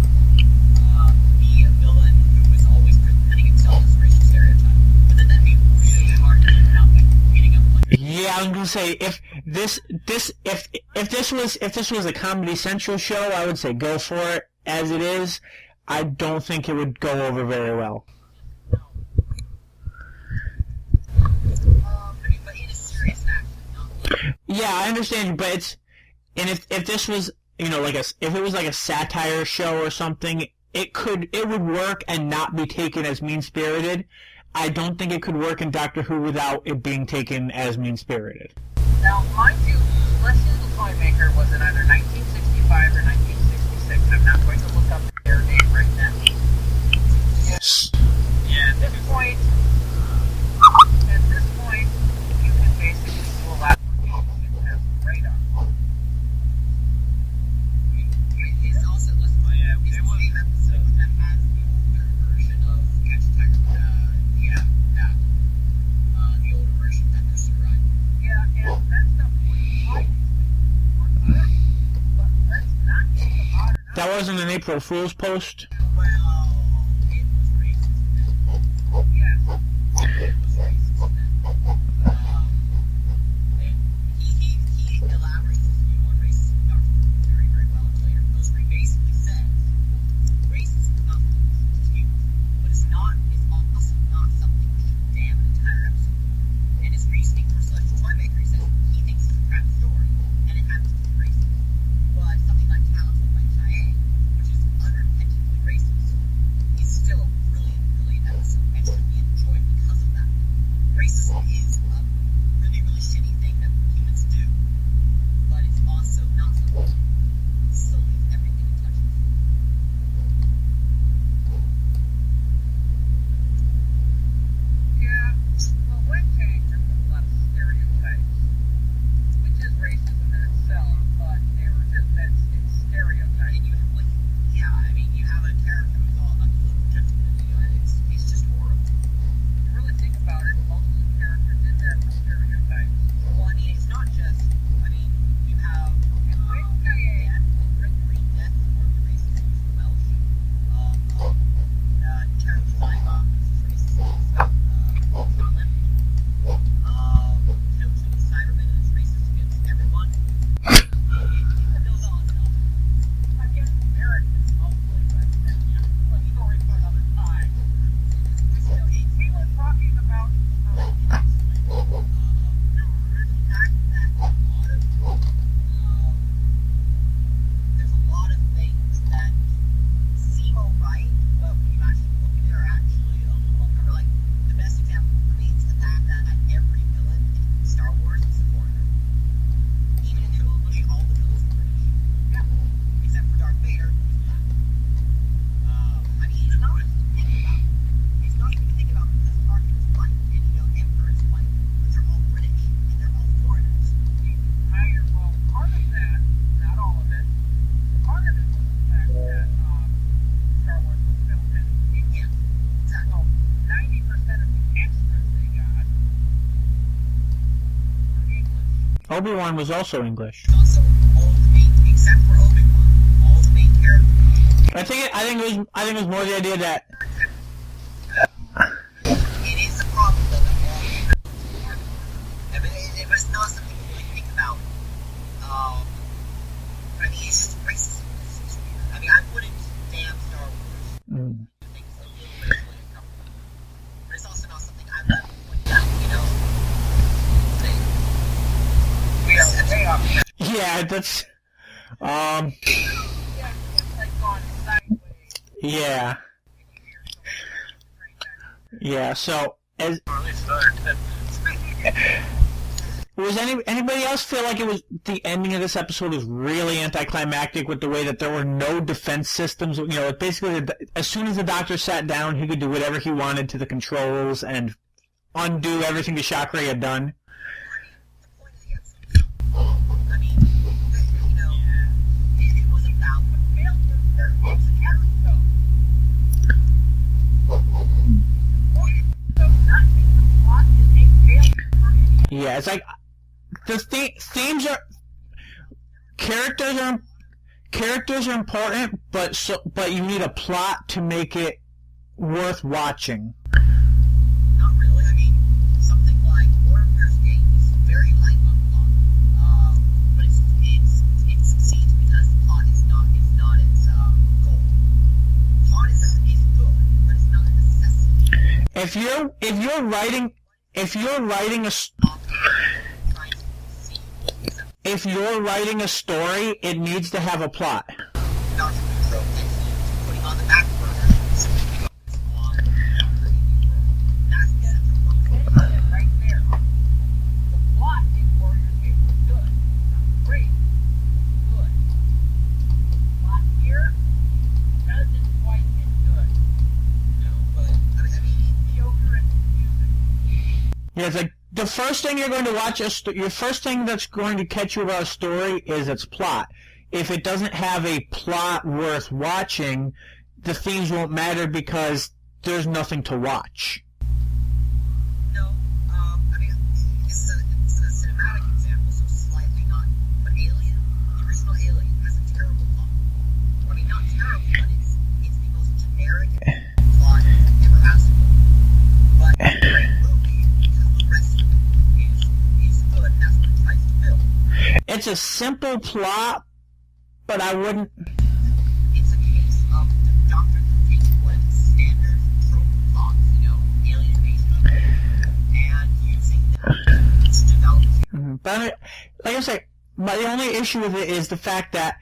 be a villain who is always presenting himself as a racial stereotype. But then that'd be really hard to keep out, like beating up like. Yeah, I was gonna say if this was a Comedy Central show, I would say go for it. As it is, I don't think it would go over very well. I mean, but it is serious action, not like. Yeah, I understand you, but it's if this was if it was like a satire show or something, it would work and not be taken as mean spirited. I don't think it could work in Doctor Who without it being taken as mean spirited. Now, mind you, Leslie the Toymaker was in either 1965 or 1966. I'm not going to look up their date right now. Yeah, At this point, you can basically do a lot more things than have radar. It's also listed. Oh, yeah, It's they the would. same episode that has the older version of Catch a Tiger. The older version that they're surviving. Yeah, and that stuff would fly these days. But let's not get the modern. That wasn't an April Fool's post. Well, it was racist then. Yes. It was racist then. And he elaborates his view on racism very, very well later. Because he basically says racism is not something to excuse, but it's also not something that should damn an entire episode. And his reasoning for Celestial Toymaker, he says he thinks it's a crap story, and it happens to be racist. But something like Talented by Cheyenne, which is unrepentantly racist, is still a brilliant, brilliant episode and should be enjoyed because of that. Racism is a really, really shitty thing that humans do, but it's also not something that sullies everything it touches. Yeah, well, when changed are a lot of stereotypes, which is racism in itself, but they were just, it's stereotypes. And you have, like, yeah, I mean, you have a character who's all a gentleman, and it's just horrible. If you really think about it, most of the characters in there were stereotypes. Well, I mean, it's not just, I mean, you have, Green Death is more of a racist as well. Charlie Steinbach is racist against Scotland. Tilton Cyberman is racist against everyone. It goes on and on. Against Americans mostly, but that's a story for another time. We were talking about There's a lot of things that seem alright, but when you actually look at it are actually a little more like the best example for me is the fact that every villain in Star Wars is a foreigner. Even in the trilogy, all the villains are British. Yeah. Except for Darth Vader, who's black. I mean, it's not even to think about. It's not even to think about because Tarkin is white, and Emperor is white. But they're all British, and they're all foreigners. well, part of that, not all of it, part of it was the fact that Star Wars was filmed in India. Yeah, exactly. So 90% of the extras they got were English. Obi-Wan was also English. Also, all the main, except for Obi-Wan, all the main characters. I think it was more the idea that It is a problem though that all the villains are foreign. I mean, it was not something to really think about. I mean, it's just racism. It's just weird. I mean, I wouldn't damn Star Wars. I think it's a little racially uncomfortable. But it's also not something I would point out, They are. yeah, that's Yeah, it's like gone sideways. yeah. Yeah, so as or at least another 10 minutes. was anybody else feel like it was the ending of this episode was really anticlimactic with the way that there were no defense systems? Basically, as soon as the Doctor sat down, he could do whatever he wanted to the controls and undo everything the Chakra had done. the point of the episode. I mean, it was about the failure. There was a character. Yeah, it's like the themes are characters are important, but you need a plot to make it worth watching. Not really. I mean, something like Warrior's Gate is very light on plot, but it succeeds because the plot is not its goal. Plot is good, but it's not a necessity. If you're writing a story, it needs to have a plot. Dr. Who wrote that he's putting on the back burner simply because on that's the proposal right there. The plot in Warrior's Gate was good. Not great, good. The plot here doesn't quite get good. No, but I mean, mediocre and music. Yeah, it's like the first thing you're going to watch your first thing that's going to catch you about a story is its plot. If it doesn't have a plot worth watching, the themes won't matter because there's nothing to watch. No, I mean, it's a cinematic example, so slightly not. But Alien, the original Alien, has a terrible plot. I mean, not terrible, but it's the most generic plot ever asked for. But it's a great movie because the rest of it is good, and that's what it tries to build. It's a simple plot, but I wouldn't. It's a case of the doctor taking what is standard trope plots, alien invasion, and using them to develop. But like I say, the only issue with it is the fact that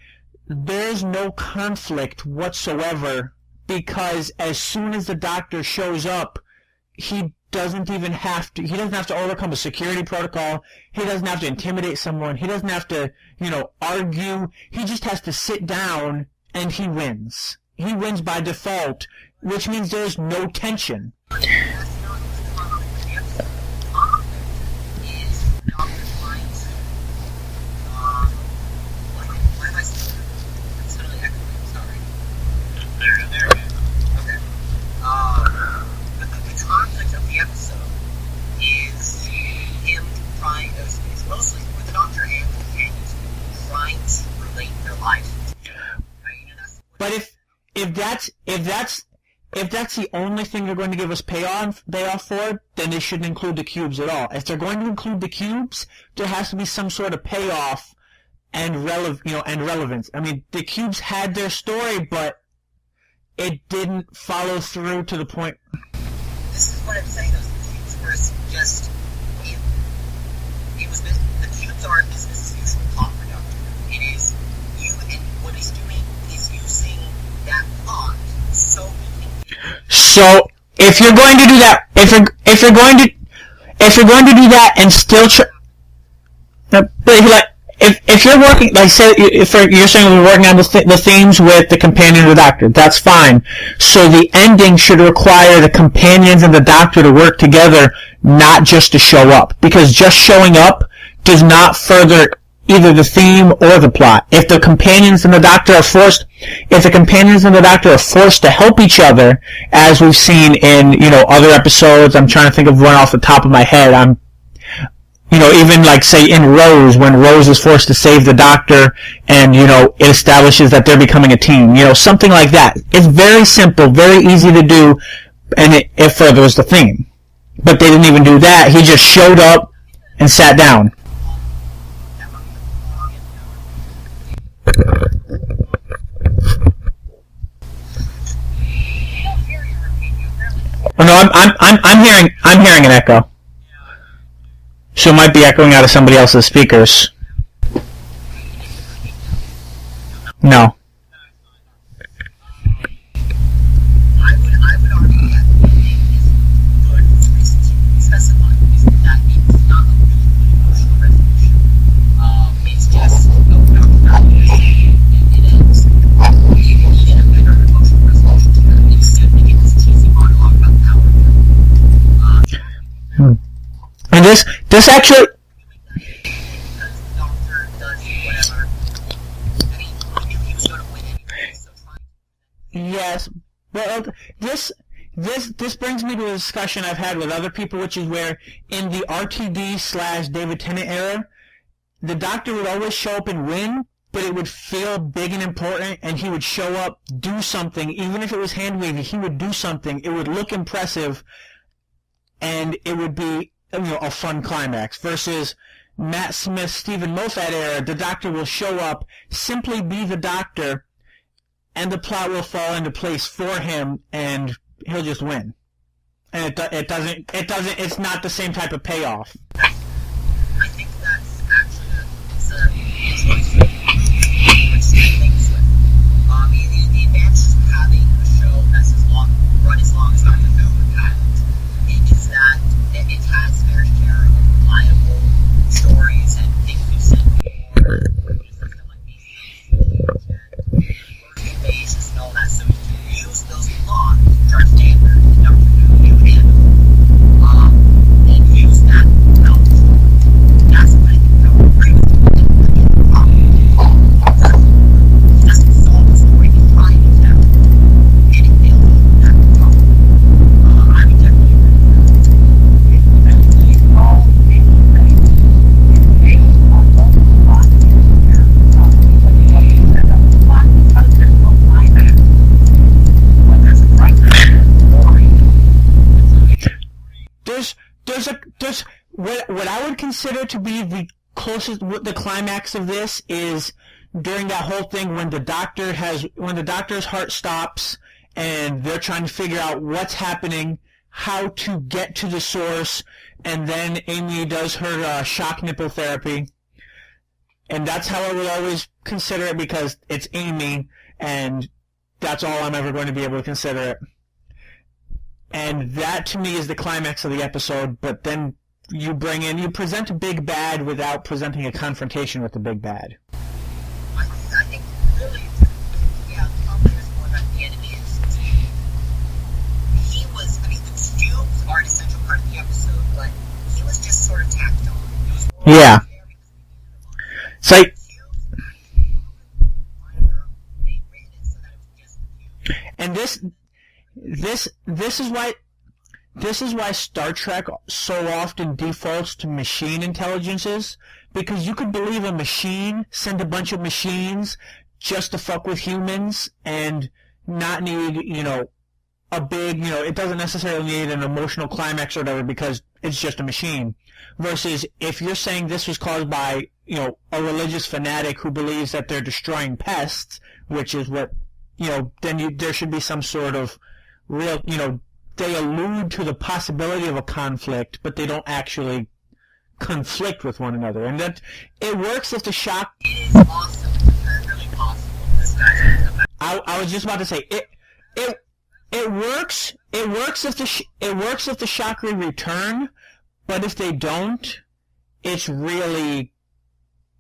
there's no conflict whatsoever, because as soon as the doctor shows up, he doesn't have to overcome a security protocol. He doesn't have to intimidate someone. He doesn't have to, argue. He just has to sit down and he wins. He wins by default, which means there's no tension. That's not the conflict. The conflict is the doctor trying to, why am I suddenly echoing? Sorry. There it is. Okay. The conflict of the episode is him trying, it's mostly with the doctor and the companions trying to relate their lives to each other. But if that's the only thing they're going to give us payoff for, then they shouldn't include the cubes at all. If they're going to include the cubes, there has to be some sort of payoff and relevance. I mean, the cubes had their story, but it didn't follow through to the point. This is what I'm saying, those cubes were just, the cubes are a business as usual plot production. It is and what he's doing is using that plot so he can. So if you're going to do that, if you're going to do that and still if you're working, like say, if you're saying we're working on the themes with the companion and the doctor, that's fine. So the ending should require the companions and the doctor to work together, not just to show up, because just showing up does not further either the theme or the plot. If the companions and the doctor are forced to help each other, as we've seen in other episodes, I'm trying to think of one off the top of my head. Even like say in Rose, when Rose is forced to save the doctor, and it establishes that they're becoming a team. Something like that. It's very simple, very easy to do, and it furthers the theme. But they didn't even do that. He just showed up and sat down. Oh no, I'm hearing an echo. So it might be echoing out of somebody else's speakers. No. I would argue that the ending is good for the reasons you specified. Is that it's not a really good emotional resolution. It's just it ends. You needed a better emotional resolution to that. Instead, they get this cheesy monologue about power. And this actually. Because the doctor does whatever. I mean, he knew he was going to win anyway, so trying. Yes, but this this brings me to a discussion I've had with other people, which is where in the RTD/David Tennant era, the Doctor would always show up and win, but it would feel big and important, and he would show up, do something, even if it was hand-wavy, he would do something, it would look impressive, and it would be, a fun climax, versus Matt Smith, Stephen Moffat era, the Doctor will show up, simply be the Doctor, and the plot will fall into place for him, and he'll just win. And it's not the same type of payoff. I think that's actually it's which things with. The advantages of having a show that's run as long as Doctor Who had is that it has fair share of reliable stories and things we've seen before. Something like these bases and all that, so we can use those plots to our standard in Doctor Who you handle. And use that out. That's what I think that would bring it doesn't solve the story he's trying to tell. And it fails at the top. I would definitely agree with that. There's what I would consider to be the climax of this is during that whole thing when the Doctor's heart stops and they're trying to figure out what's happening, how to get to the source, and then Amy does her shock nipple therapy, and that's how I would always consider it because it's Amy, and that's all I'm ever going to be able to consider it. And that, to me, is the climax of the episode, but then you present a big bad without presenting a confrontation with the big bad. I think, really, the problem is more about the enemy is the Cubes are an essential part of the episode, but he was just sort of tacked on. It was more Yeah. It's like... And this is why Star Trek so often defaults to machine intelligences, because you could believe a machine send a bunch of machines just to fuck with humans and not need, a big, it doesn't necessarily need an emotional climax or whatever because it's just a machine. Versus if you're saying this was caused by, a religious fanatic who believes that they're destroying pests, which is what, then there should be some sort of real, they allude to the possibility of a conflict, but they don't actually conflict with one another. And that it works if the shock... It is awesome. It's really possible. This guy's I was just about to say, it works if the Chakra return, but if they don't, it's really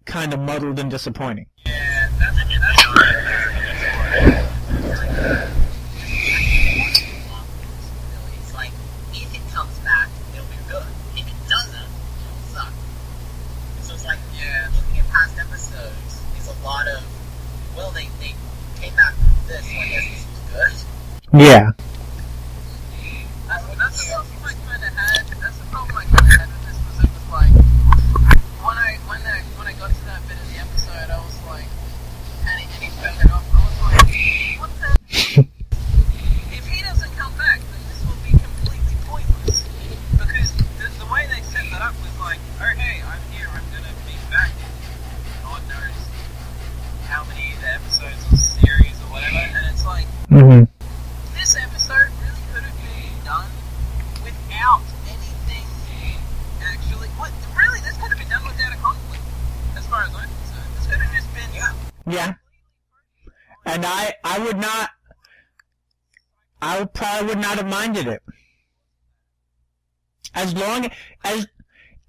kind of muddled and disappointing. Yeah, that's all right. It's like, if it comes back, it'll be good. If it doesn't, it'll suck. So it's like, looking at past episodes is a lot of, they came back from this, so I guess this was good. Yeah. That's the problem I kind of had. That's the problem I kind of had with this. Was it was like when I got to that bit of the episode, I was like, and he fell it off. I was like, what the? If he doesn't come back, then this will be completely pointless. Because the way they set that up was like, oh hey, I'm here. I'm gonna be back. God knows how many episodes or series or whatever, and it's like. Mm-hmm. This episode really could have been done without anything actually. Really, this could have been done without a conflict, as far as I'm concerned. This could have just been. Yeah. And I probably would not have minded it. As long as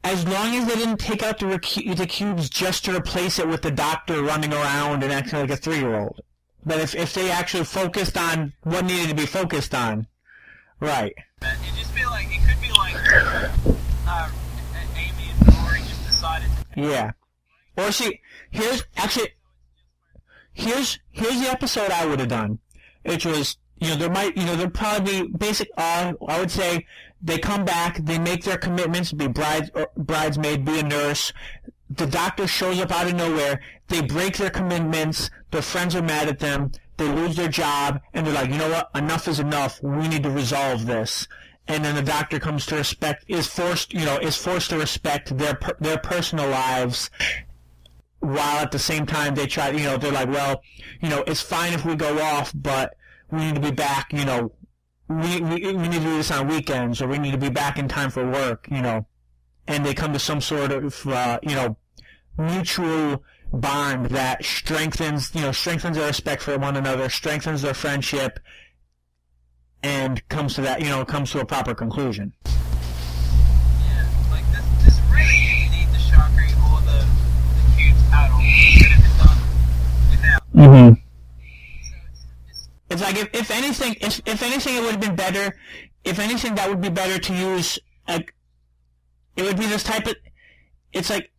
they didn't take out the cubes just to replace it with the Doctor running around and acting like a 3-year-old. But if they actually focused on what needed to be focused on, right. It just be like, it could be like Amy and Rory just decided to... Yeah. Or here's the episode I would have done. Which was, there'll probably be basic. I would say they come back, they make their commitments, be bridesmaid, be a nurse. The doctor shows up out of nowhere. They break their commitments. Their friends are mad at them. They lose their job, and they're like, you know what? Enough is enough. We need to resolve this. And then the doctor comes to is forced to respect their personal lives, while at the same time they try. They're like, well, it's fine if we go off, but we need to be back. We need to do this on weekends, or we need to be back in time for work. And they come to some sort of mutual bond that strengthens their respect for one another, strengthens their friendship, and comes to a proper conclusion. Yeah, like this really didn't need the Shocker or the Cubes at all. It could have been done without. Mm-hmm. So It's like if anything, it would have been better. If anything, that would be better to use. Like, it would be this type of. It's like,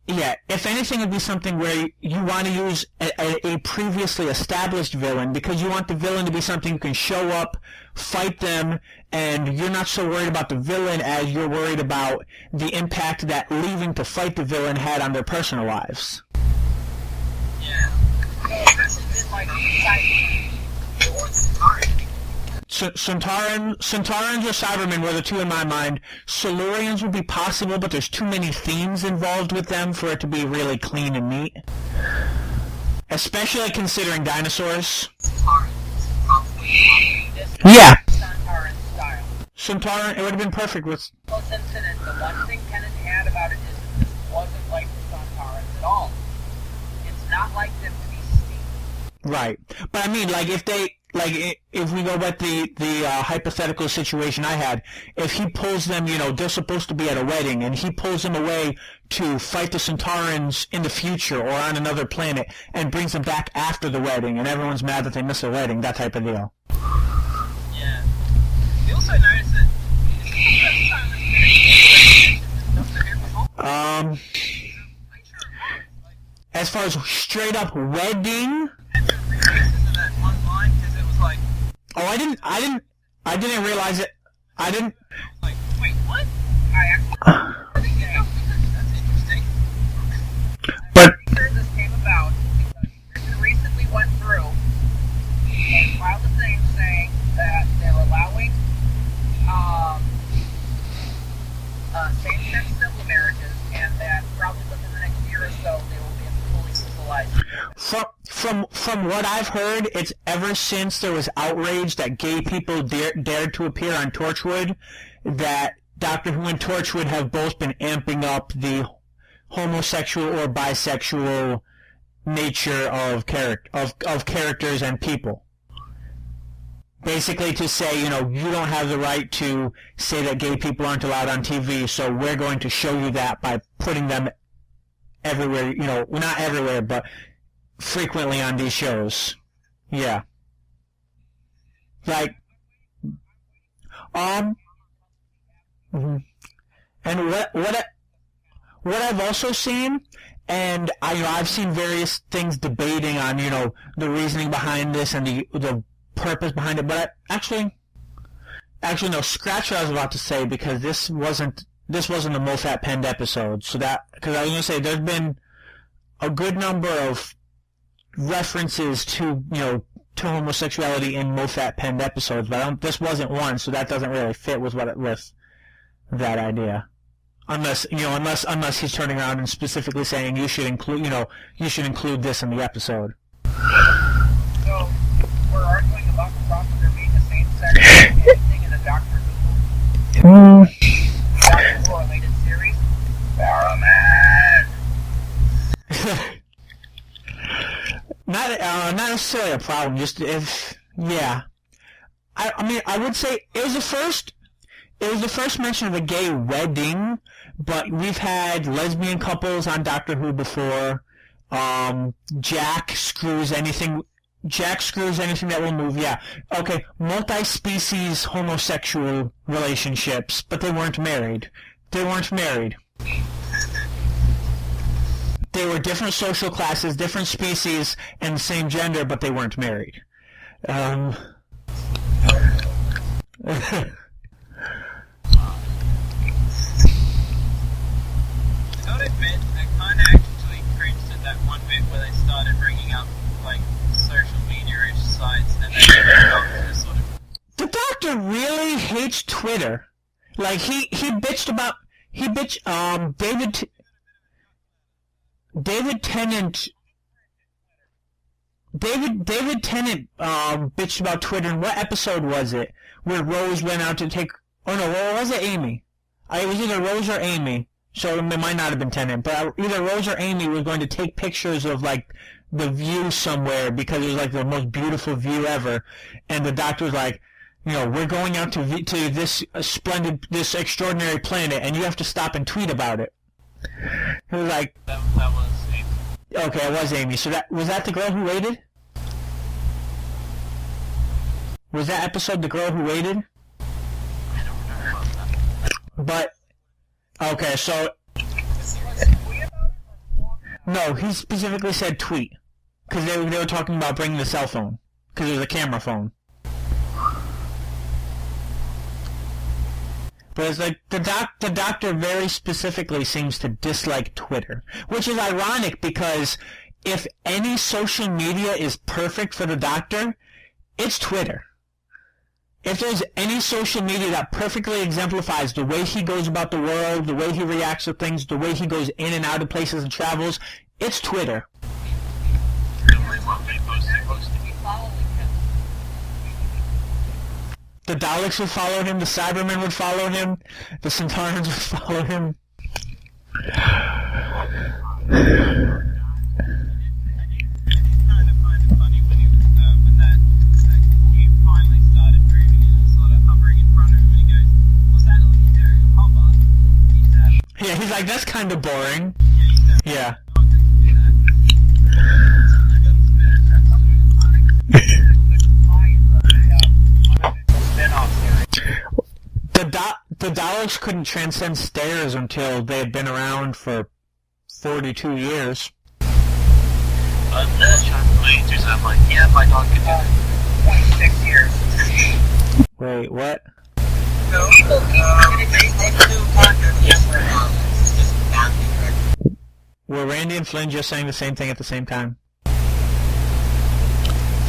yeah. If anything, it would be something where you want to use a previously established villain, because you want the villain to be something you can show up, fight them, and you're not so worried about the villain as you're worried about the impact that leaving to fight the villain had on their personal lives. yeah. Has it been like Cybermen or Centauri? Centaurans or Cybermen were the two in my mind. Silurians would be possible, but there's too many themes involved with them for it to be really clean and neat. Especially considering dinosaurs. Centauri is probably Yeah. Centaur style. Centauran, it would have been perfect with... Close incident. The one thing Kenneth had about it is that this wasn't like the Centaurans at all. It's not like them to be steep. Right. But I mean, like, if we go with the hypothetical situation I had, if he pulls them, they're supposed to be at a wedding, and he pulls them away to fight the Centaurans in the future or on another planet, and brings them back after the wedding, and everyone's mad that they missed the wedding, that type of deal. Yeah. You also notice that this time it's been before. As far as straight up wedding, That one line, because it was like, oh, I didn't realize it. I didn't. wait, what? I actually That's interesting. But sure this came about because Britain recently went through and filed a thing saying that they're allowing same-sex civil marriages, and that probably within the next year or so they will be fully legalized. from what I've heard, it's ever since there was outrage that gay people dared to appear on Torchwood, that Doctor Who and Torchwood have both been amping up the homosexual or bisexual nature of characters and people. Basically to say, you don't have the right to say that gay people aren't allowed on TV, so we're going to show you that by putting them everywhere, not everywhere, but frequently on these shows. Yeah. Like, mhm. And what I've also seen, and I've seen various things debating on, the reasoning behind this and the purpose behind it, but actually no, scratch what I was about to say, because this wasn't the Moffat penned episode, because I was going to say there's been a good number of references to homosexuality in Moffat penned episodes, but this wasn't one, so that doesn't really fit with that idea. Unless he's turning around and specifically saying you should include this in the episode. So we're arguing about the problem there being a same-sex anything in a Doctor Who related series. Barrowman. Not necessarily a problem. Just yeah. I mean, I would say it was the first mention of a gay wedding, but we've had lesbian couples on Doctor Who before. Jack screws anything that will move. Yeah. Okay. Multi-species homosexual relationships, but they weren't married. They were different social classes, different species, and the same gender, but they weren't married. Yeah, gotta admit, I kinda actually cringed at that one bit where they started bringing up, like, social media-ish sites, and then they got to sort of... The Doctor really hates Twitter. Like, he bitched about... David Tennant... David Tennant bitched about Twitter. In what episode was it? Where Rose went out to take... Oh no, or was it Amy? It was either Rose or Amy. So it might not have been Tennant. But either Rose or Amy was going to take pictures of, like, the view somewhere because it was, like, the most beautiful view ever. And the Doctor was like, you know, we're going out to this this extraordinary planet, and you have to stop and tweet about it. It was like... That was Amy. Okay, it was Amy. So was that the girl who waited? Was that episode the girl who waited? I don't remember about that. But, okay, so... No, he specifically said tweet. Because they were talking about bringing the cell phone. Because it was a camera phone. But it's like, the Doctor very specifically seems to dislike Twitter. Which is ironic because if any social media is perfect for the Doctor, it's Twitter. If there's any social media that perfectly exemplifies the way he goes about the world, the way he reacts to things, the way he goes in and out of places and travels, it's Twitter. The Daleks would follow him, the Cybermen would follow him, the Centaurans would follow him. I did kind of find it funny when he was, when that cube finally started moving and sort of hovering in front of him, and he goes, "What's that all you do? Hover?" He said, Yeah, he's like, that's kind of boring. Yeah. The Daleks couldn't transcend stairs until they had been around for 42 years. But lasers, I'm like, yeah, my dog could do that. 26 years. Wait, what? No, they do content, yes, we're not. It's just badly directed. Were Randy and Flynn just saying the same thing at the same time?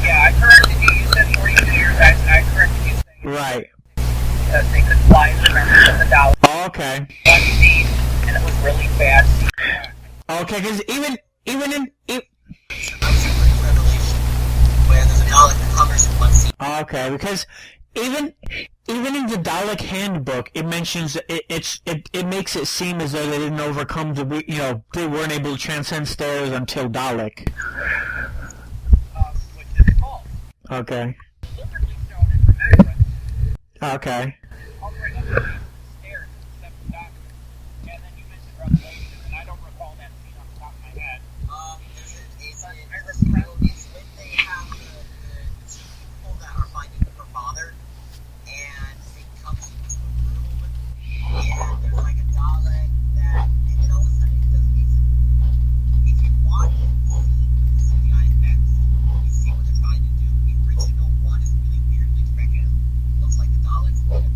Yeah, I corrected you. You said 42 years. I corrected you. Right. Because they could fly around the dollar. Oh, okay. One scene, and it was really fast. Okay, because even in... I'm super in Revelation, where there's a Dalek that hovers in one scene. Okay, because even in the Dalek handbook, it mentions it makes it seem as though they didn't overcome they weren't able to transcend stairs until Dalek. Which is false. Okay. Deliberately shown in Remembrance. Okay. Hovering up the stairs except the doctor. And then you mentioned Revelation, and I don't recall that scene off the top of my head. It's when they have the two people that are finding her father, and it comes into a room, and there's like a Dalek that, and then all of a sudden it does this. If you watch CGI effects, you see what they're trying to do. The original one is really weirdly directed. Looks like the Daleks on the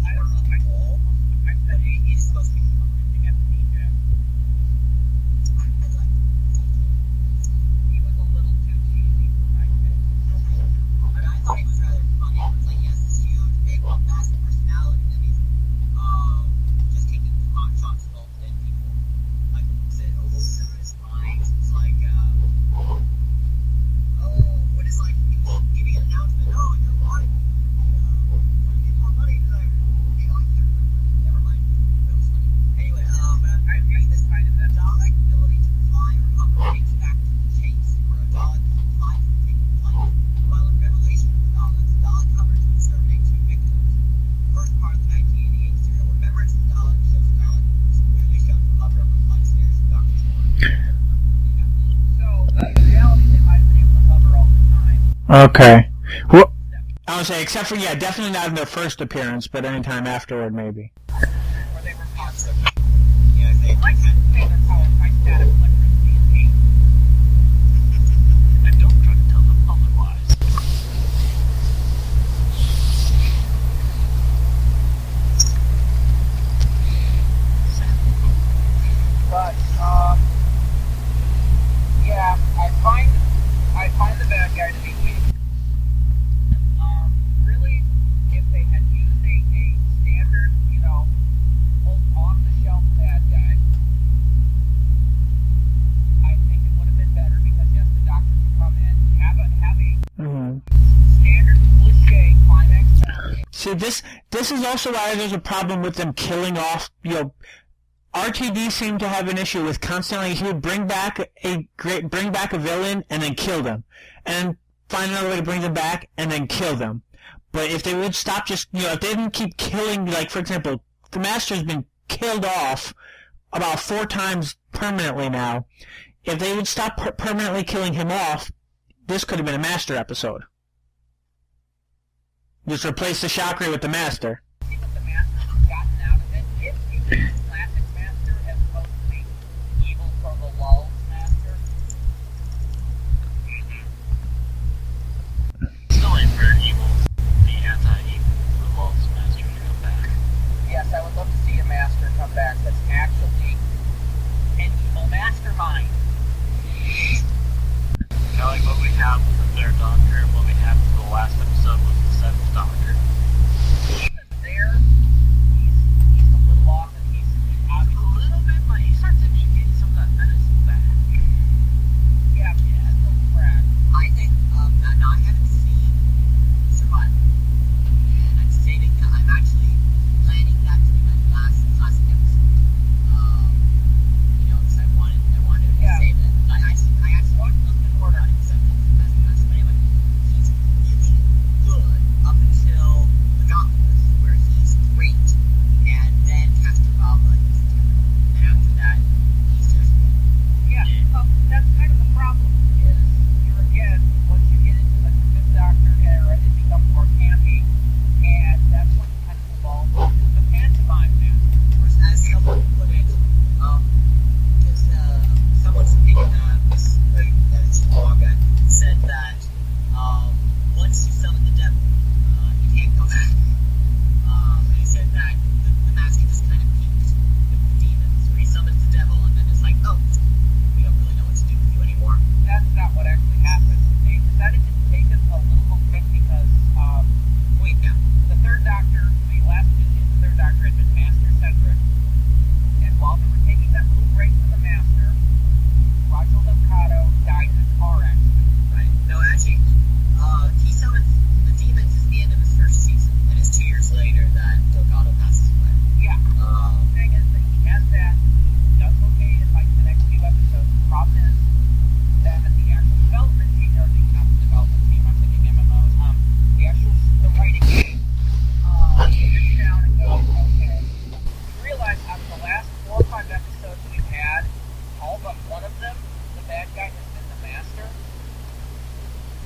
wall. I said It's supposed to be looking at the DJ. I like He was a little too cheesy for my taste. I thought he was rather funny. It was like he has this huge, big, massive personality that he's just taking hot shots at all dead people. Like, said, through his lines. It's like, what is like, he was giving an announcement, you're right. Trying to get more money tonight. Okay, I can't remember. Never mind. That was funny. Anyway, but I read this kind of the Dalek ability to fly or hover dates back to the chase, where a Dalek can fly from taking flight. While in Revelation of the Daleks, the Dalek hovers to exterminate two victims. The first part of the 1988 serial Remembrance of the Dalek shows the Dalek was clearly shown to hover up the flight of stairs in Doctor's Ward. So, in reality, they might have been able to hover all the time. Okay. Well, I would say, except for, definitely not in their first appearance, but any time afterward, maybe. Or they were Constantly. Yeah, they like to say they're powered by static electricity and heat. And don't try to tell them otherwise. See, this is also why there's a problem with them killing off, RTD seemed to have an issue with constantly, he would bring back a villain and then kill them. And find another way to bring them back and then kill them. But if they would stop if they didn't keep killing, like, for example, the Master's been killed off about 4 times permanently now. If they would stop permanently killing him off, this could have been a Master episode. Just replace the Chakra with the Master. See what the Master has gotten out of it. If you use classic Master as opposed to the evil for the lulz Master. Still waiting for evil, the anti-evil, the lulz master to come back. Yes, I would love to see a Master come back that's actually an evil mastermind. Kind of like what we have with the Third Doctor and what we had with the last episode with the Seventh Doctor. Because there, he's a little off and he's obviously A little bit, but he starts actually getting some of that medicine back. yeah, he's a little cracked. I think, now I haven't seen Survivor, and I'm stating that I'm actually planning that to be my last classic episode. Because I wanted to Yeah. save it. I actually looking forward to accepting the best match. But anyway, he's really good up until Megapolis, where he's great, and then Castrovalva is terrible. And after that, he's just good. Yeah, that's kind of the problem. Is you're again, once you get into the Fifth Doctor era, it becomes more campy, and that's when you kind of evolve into the pantomime now. Or as someone put it, because someone's opinion, this blog guy said that once you summon the devil, you can't go back. And he said that the Master just kind of peaked with the demons, where he summons the devil and then it's like, oh, we don't really know what to do with you anymore. That's not what actually happened. They decided to take it a little quick because Wait, now. the Third Doctor, the last issue of the Third Doctor had been Master-centric, and while they were taking that little break from the Master, Roger Delgado died in a car accident. Right. No, actually, he summons the demons at the end of his first season, and it's 2 years later that Delgado passes away. Yeah. The thing is that he has that. He does okay in like the next few episodes. The problem is that the actual development team, or not the development team, I'm thinking MMOs, the writing team, sits down and goes, okay, you realize out of the last 4 or 5 episodes we've had, all but one of them, the bad guy has been the Master.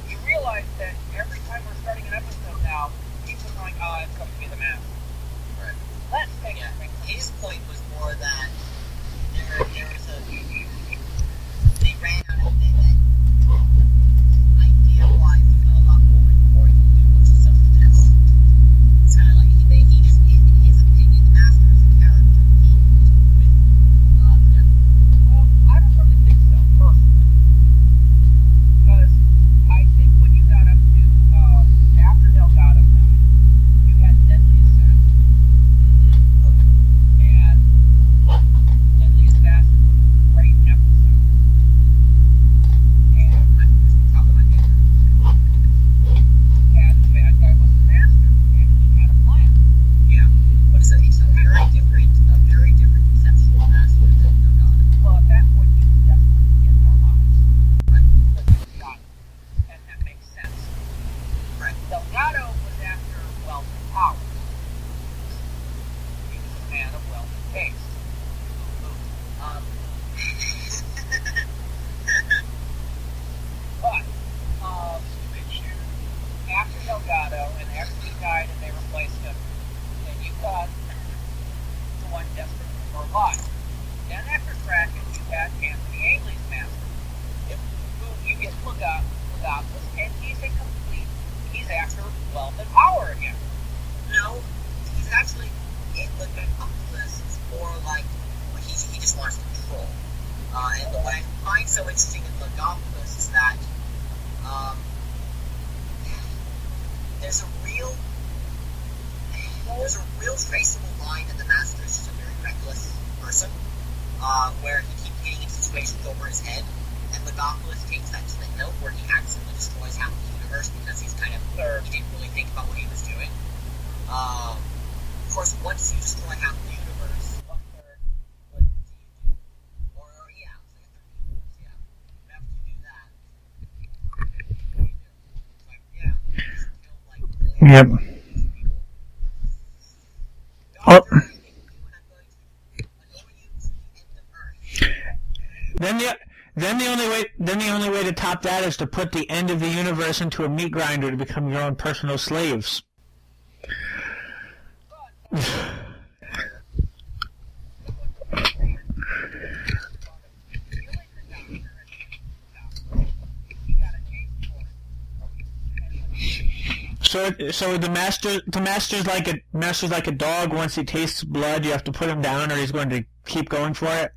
You realize that every time we're starting an episode now, people are going, oh, it's going to be the Master. Right. Let's take Yeah. it. His point was more that there was they ran out of that idea-wise, there's not a lot more you can do once you suffer the devil. It's kind of like he just, in his opinion, the Master is a character he with the devil. Well, I don't really think so, personally. Because I think when you got up to, after Delgado died, you had Deadly Assassin. And Deadly Assassin was a great episode. And Probably my favorite. and the bad guy was the Master, and he had a plan. Yeah. But it's a very different conceptual Master than Delgado. Well, at that point, he was desperate to get more lives. Right. Because he was shot. And that makes sense. Right. Delgado was after wealth and power. He was a man of wealth and taste. Um, But, after Delgado and after he died and they replaced him, then you got the one desperate for life. Then after Kraken, you had Anthony Ainley's Master. Who you get Megapolis, and he's after wealth and power again. No, he's actually in the Megapolis. It's more like he just wants control. And what I find so interesting in Megapolis is that there's a real traceable line that the Master is just a very reckless person, where he keeps getting into situations over his head, and Megapolis takes that to the hilt where he accidentally destroys half the universe because he didn't really think about what he was doing. Of course, once you destroy half the universe, what do you do? Or yeah, it's like a third universe, yeah. You have to do that. It's like, yeah, you just kill, like, Yep. people. Oh. Doctor, I think you are going to annoy you to the end of Earth. Then the only way to top that is to put the end of the universe into a meat grinder to become your own personal slaves. So the master's like a dog. Once he tastes blood, you have to put him down, or he's going to keep going for it.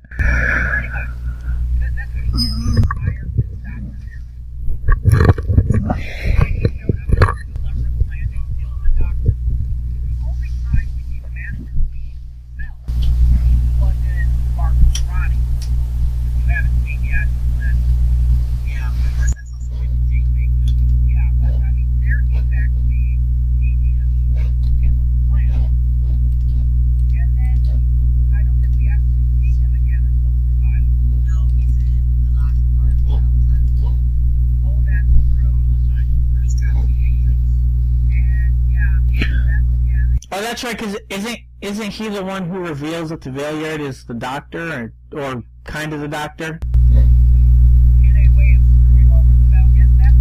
Oh, that's right. Because isn't he the one who reveals that the Valeyard is the Doctor, or kind of the Doctor? In a way of screwing over the Valeyard. That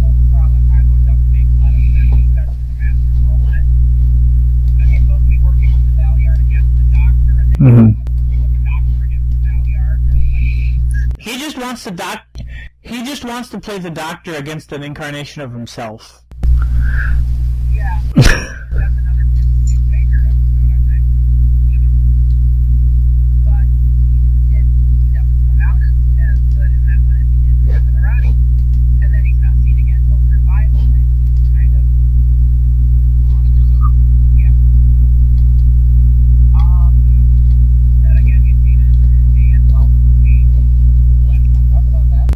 whole Starlight Highlord doesn't make a lot of sense, especially the Master's role in it. Because he's supposed to be working with the Valeyard against the Doctor, and then he's working with the Doctor against the Valeyard. He just wants to play the Doctor against an incarnation of himself. Yeah, that's another 50 Baker episode, I think. But he doesn't come out as good in that one as he did in Emirati. And then he's not seen again until Survival, kind of. Yeah. Then again, you've seen it in the movie, and well, the movie, let's not talk about that.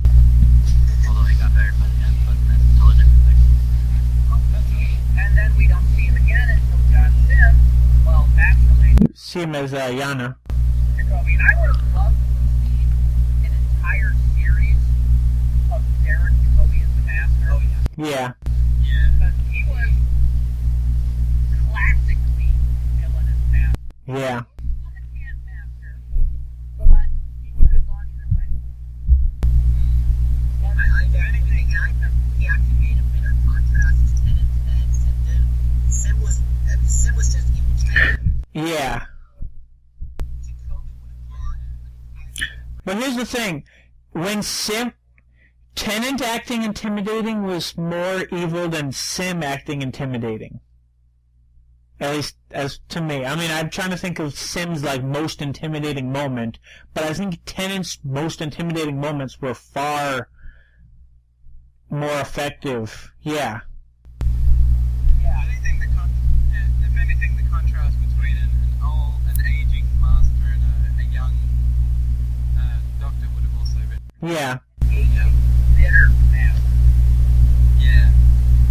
Although he got better by the end, but that's a totally different thing. And then we don't see him again until John Sim, well, actually, See him as Yana. Jacoby. And I would have loved to have seen an entire series of Derek Jacoby as the Master. Oh, yeah. Yeah. Yeah. Because he was classically villainous Master. Yeah. He was a camp Master, but he could have gone either way. If anything, he actually made a bitter contrast to Tennant and Sim did. Sim was just evil Tennant. Yeah. Jacoby would have gone. But here's the thing. When Tennant acting intimidating was more evil than Sim acting intimidating. At least, as to me. I mean, I'm trying to think of Sim's, most intimidating moment, but I think Tennant's most intimidating moments were far more effective. Yeah. Yeah. If anything, the contrast between an aging master and a young doctor would have also been. Yeah. Aging, bitter Master. Yeah.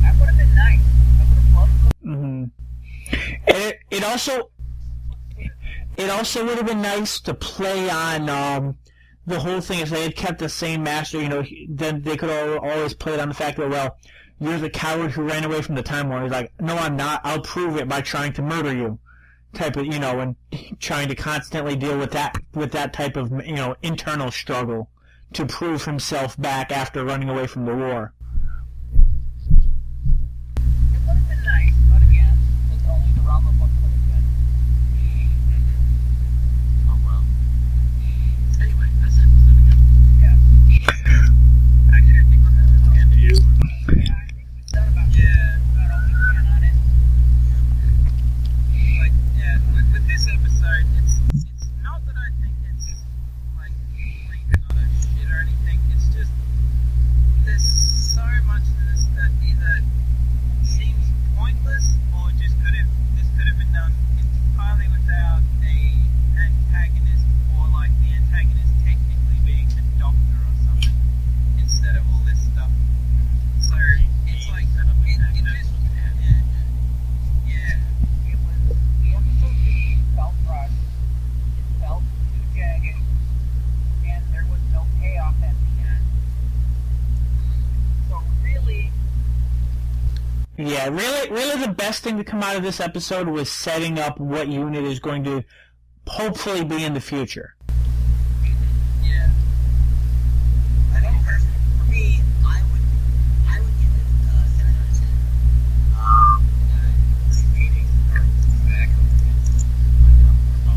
That would have been nice. I would have loved to. Mm-hmm. And it also would have been nice to play on the whole thing. If they had kept the same master, then they could always play it on the fact that, well, you're the coward who ran away from the Time War. He's like, no, I'm not. I'll prove it by trying to murder you. Type of, and trying to constantly deal with that type of, internal struggle to prove himself back after running away from the war. It would have been nice, but again, it's only the realm of what could have been. Oh well. Anyway, that's episode again. Yeah. Actually, I think we're going to end it here. Yeah, I think we've done about all we can on it. Like, yeah, with this episode, it's not that I think it's like not a shit or anything. It's just there's so Yeah, really the best thing to come out of this episode was setting up what unit is going to hopefully be in the future. Yeah. I think personally, for me, I would give it 7 out of 10. Repeating or back.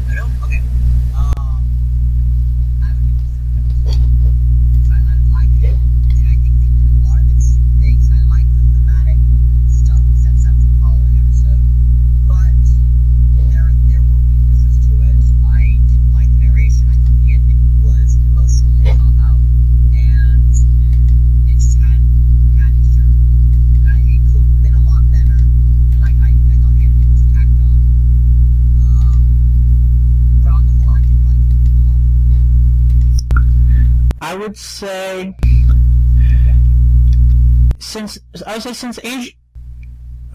I don't. Okay. I would give it 7 out of 10. I liked it, and I think they did a lot of interesting things. I like the thematic stuff that sets up the following episode, but there were weaknesses to it. I didn't like the narration. I thought the ending was emotionally thought out, and it just had its turn. It could have been a lot better. I thought the ending was tacked on. But on the whole, I did like it a lot. I would say since Angel.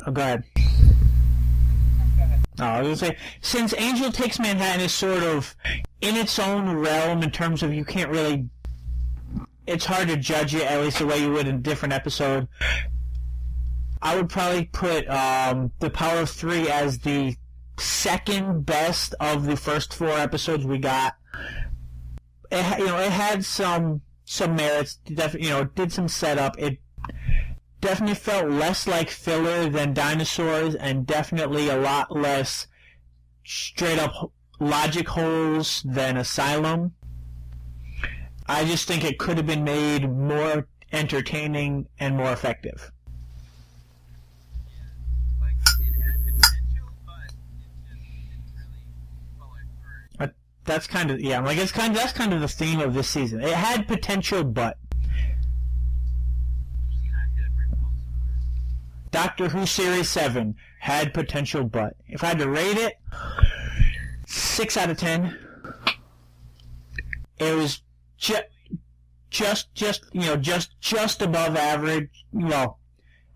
Oh, go ahead. Oh, I was gonna say, since Angel Takes Manhattan is sort of in its own realm in terms of you can't really, it's hard to judge it, at least the way you would in a different episode. I would probably put The Power of Three as the second best of the first 4 episodes we got. It had some merits. Did some setup. It definitely felt less like filler than Dinosaurs, and definitely a lot less straight up logic holes than Asylum. I just think it could have been made more entertaining and more effective. Like, it had potential, but it just didn't really follow through. That's kind of that's kind of the theme of this season. It had potential, but Doctor Who Series 7 had potential, but if I had to rate it, 6 out of 10. It was just above average. Well,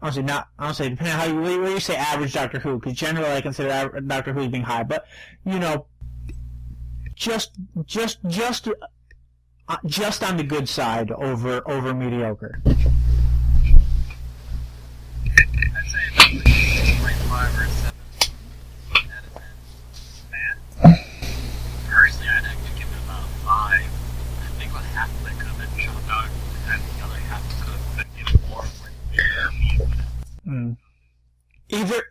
honestly, depending on where you say average Doctor Who, because generally I consider Doctor Who as being high, but just on the good side over mediocre. I'd say it's like 6.5 or 7 out of 10. Matt? Personally, I'd actually give it about 5. I think about half of it could have been chopped out, and the other half could have been given more.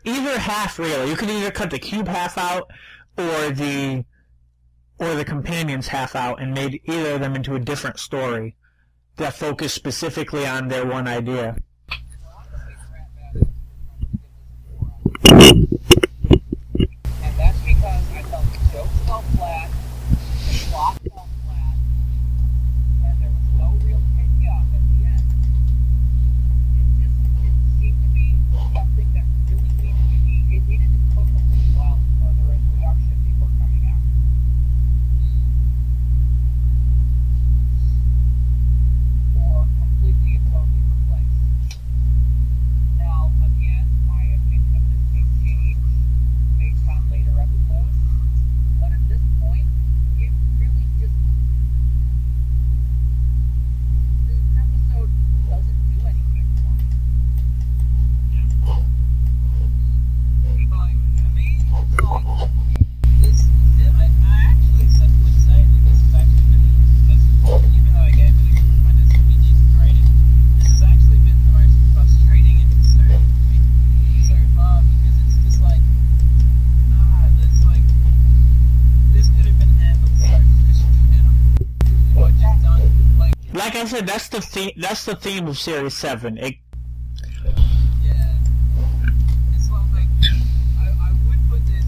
Either half, really. You could either cut the cube half out, or the companions half out, and made either of them into a different story that focused specifically on their one idea. And that's because I felt the jokes fell flat, the plot fell flat, and there was no real payoff at the end. It seemed to be something that really needed to cook a little while further in production before coming out. Or completely and totally replaced. Now, again, my opinion of this may change based on later episodes, but at this point, it really just, this episode doesn't do anything for me. Like, to me, this, I actually would say that this has actually been, even though I gave it a kind of semi-decent rating, this has actually been the most frustrating episode for me so far, because it's just like, this could have been handled so much better. What you've done, Like I said, that's the theme of Series 7. yeah. It's like, I would put this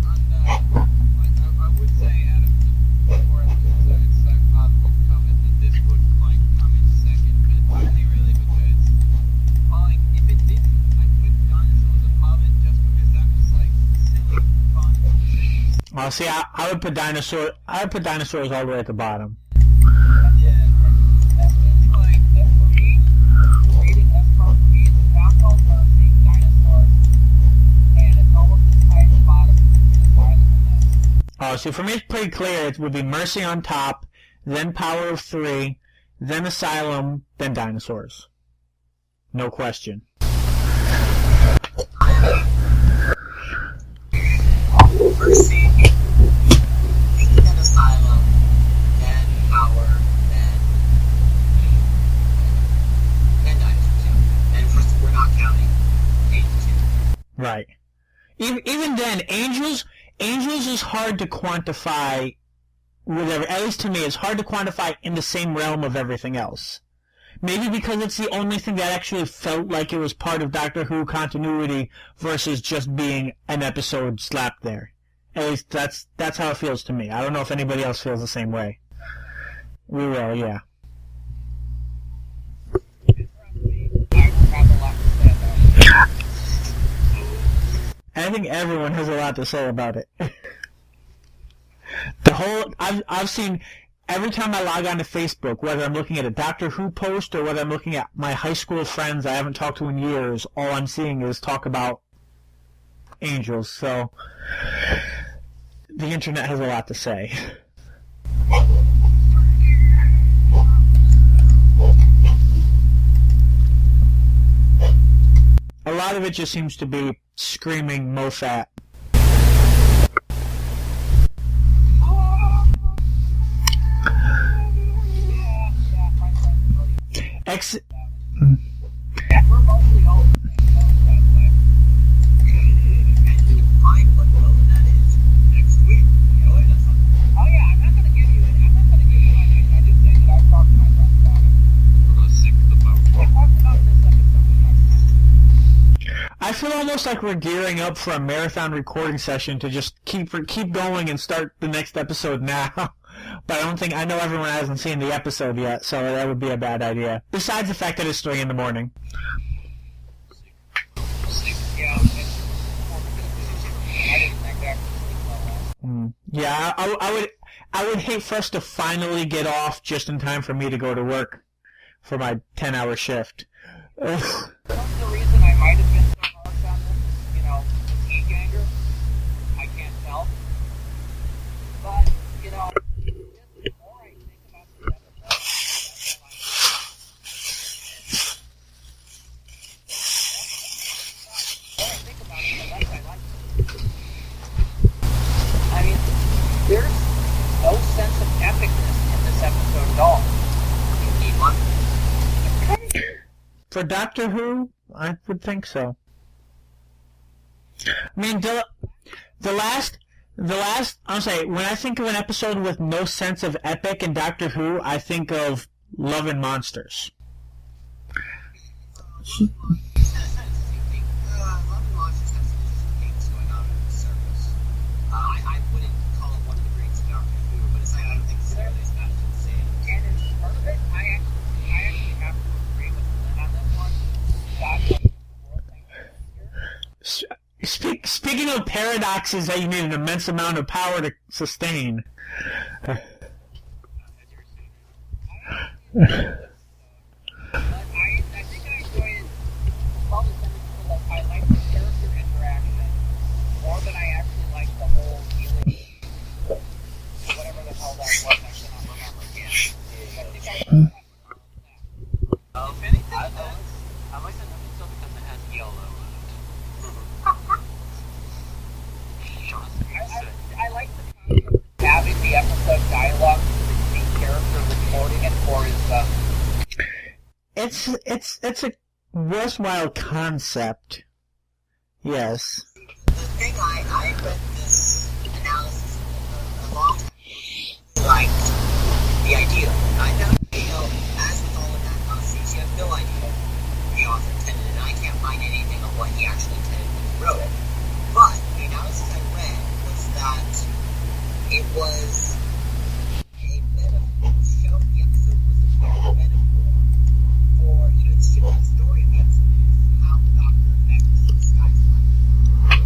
under, I would say out of the 4 episodes so far that we've covered, that this would, come in second, but only really because, if it didn't, I'd put Dinosaurs above it just because that was, silly, fun things. Well, see, I would put Dinosaurs all the way at the bottom. Yeah. That means, that for me, the rating S for me is Not Called Mercy, Dinosaurs, and it's almost as high as the bottom as Asylum and this. Oh, see, for me it's pretty clear. It would be Mercy on top, then Power of Three, then Asylum, then Dinosaurs. No question. Right. Even then, Angels is hard to quantify. Whatever, at least to me, it's hard to quantify in the same realm of everything else. Maybe because it's the only thing that actually felt like it was part of Doctor Who continuity versus just being an episode slapped there. At least that's how it feels to me. I don't know if anybody else feels the same way. We will, yeah. I think everyone has a lot to say about it. I've seen, every time I log on to Facebook, whether I'm looking at a Doctor Who post or whether I'm looking at my high school friends I haven't talked to in years, all I'm seeing is talk about Angels. So the internet has a lot to say. A lot of it just seems to be screaming Moffat. We're mostly all the same, by the way. And you'll find what well that is next week. Join us on Oh yeah, I'm not gonna give you my name. I just say that I've talked to my friends about it. We're gonna sink the boat. We talked about this episode with my friends. I feel almost like we're gearing up for a marathon recording session to just keep going and start the next episode now. But I know everyone hasn't seen the episode yet, so that would be a bad idea. Besides the fact that it's 3 in the morning. Yeah, I didn't think that was Yeah, I would hate for us to finally get off just in time for me to go to work for my 10-hour shift. Ugh. That's the reason I might have been so harsh on this, fatigue anger. I can't tell. But, just the more I think about this episode, the more I think about it, the less I like it. I mean, there's no sense of epicness in this episode at all. you need one. For Doctor Who, I would think so. I mean, the last, I'm sorry, when I think of an episode with no sense of epic in Doctor Who, I think of Love and Monsters. Love and Monsters has some interesting things going on in the surface. I wouldn't call it one of the greats of Doctor Who, but I don't think it's nearly as bad as it's saying. And as part of it, I actually have to agree with Lynn on this one. God, what the world thinks here. Speaking of paradoxes that you need an immense amount of power to sustain. But I think I enjoyed it probably simply because I like the character interaction more than I actually like the whole healing, whatever the hell that was. I cannot remember again. I think I like that. If anything, I like that episode because it has yellow in it. I like the concept of having the episode dialogue with the character recording it for his It's a worthwhile concept. Yes. The thing I read this analysis a long time ago, liked the idea. I know, as with all of that nonsense, you have no idea what the author intended, and I can't find anything on what he actually intended when he wrote it. But the analysis I read was that it was a metaphor. The episode was a metaphor for, the story of the episode is how the Doctor affects the Sky's life.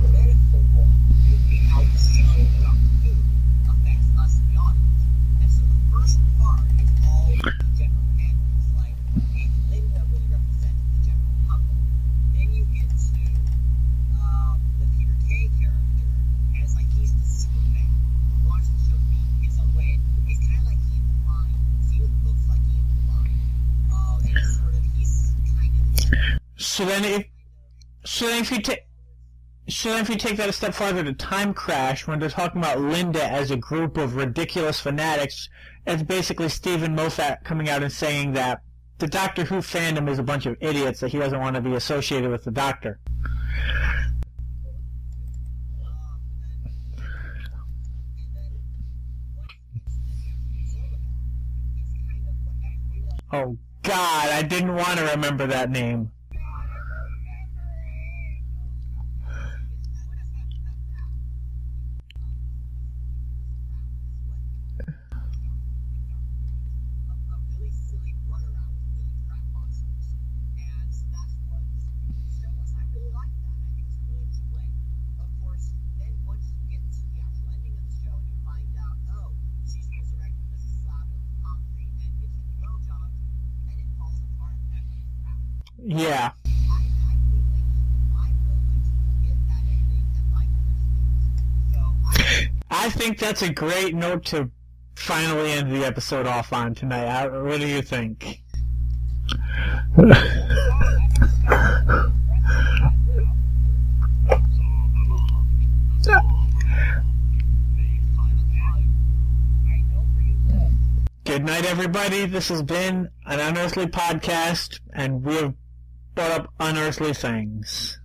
The metaphor would be how the show of Doctor Who affects us, the audience. And so the first part is all the general canons, like, hey, Linda really represented the general public. Then you get to the Peter Kay character, and it's like he's the Superman who wants the show to be his own way. He's kind of like Ian Devine. He looks like Ian Devine. And it's sort of, he's kind of... So then if you take that a step farther to Time Crash, when they're talking about Linda as a group of ridiculous fanatics, it's basically Stephen Moffat coming out and saying that the Doctor Who fandom is a bunch of idiots, that he doesn't want to be associated with the Doctor. Oh, God, I didn't want to remember that name. A really silly runaround with really crap monsters. And that's what this show was. I really like that. I think it's a really display. Of course, then once you get to the actual ending of the show and you find out, oh, she's resurrected as a slab of concrete and gives it a blowjob, then it falls apart. Crap. Yeah. I'm willing to forget that ending and like the rest of it. So I think that's a great note to finally end the episode off on tonight. What do you think? Good night, everybody. This has been an Unearthly podcast, and we have brought up unearthly things.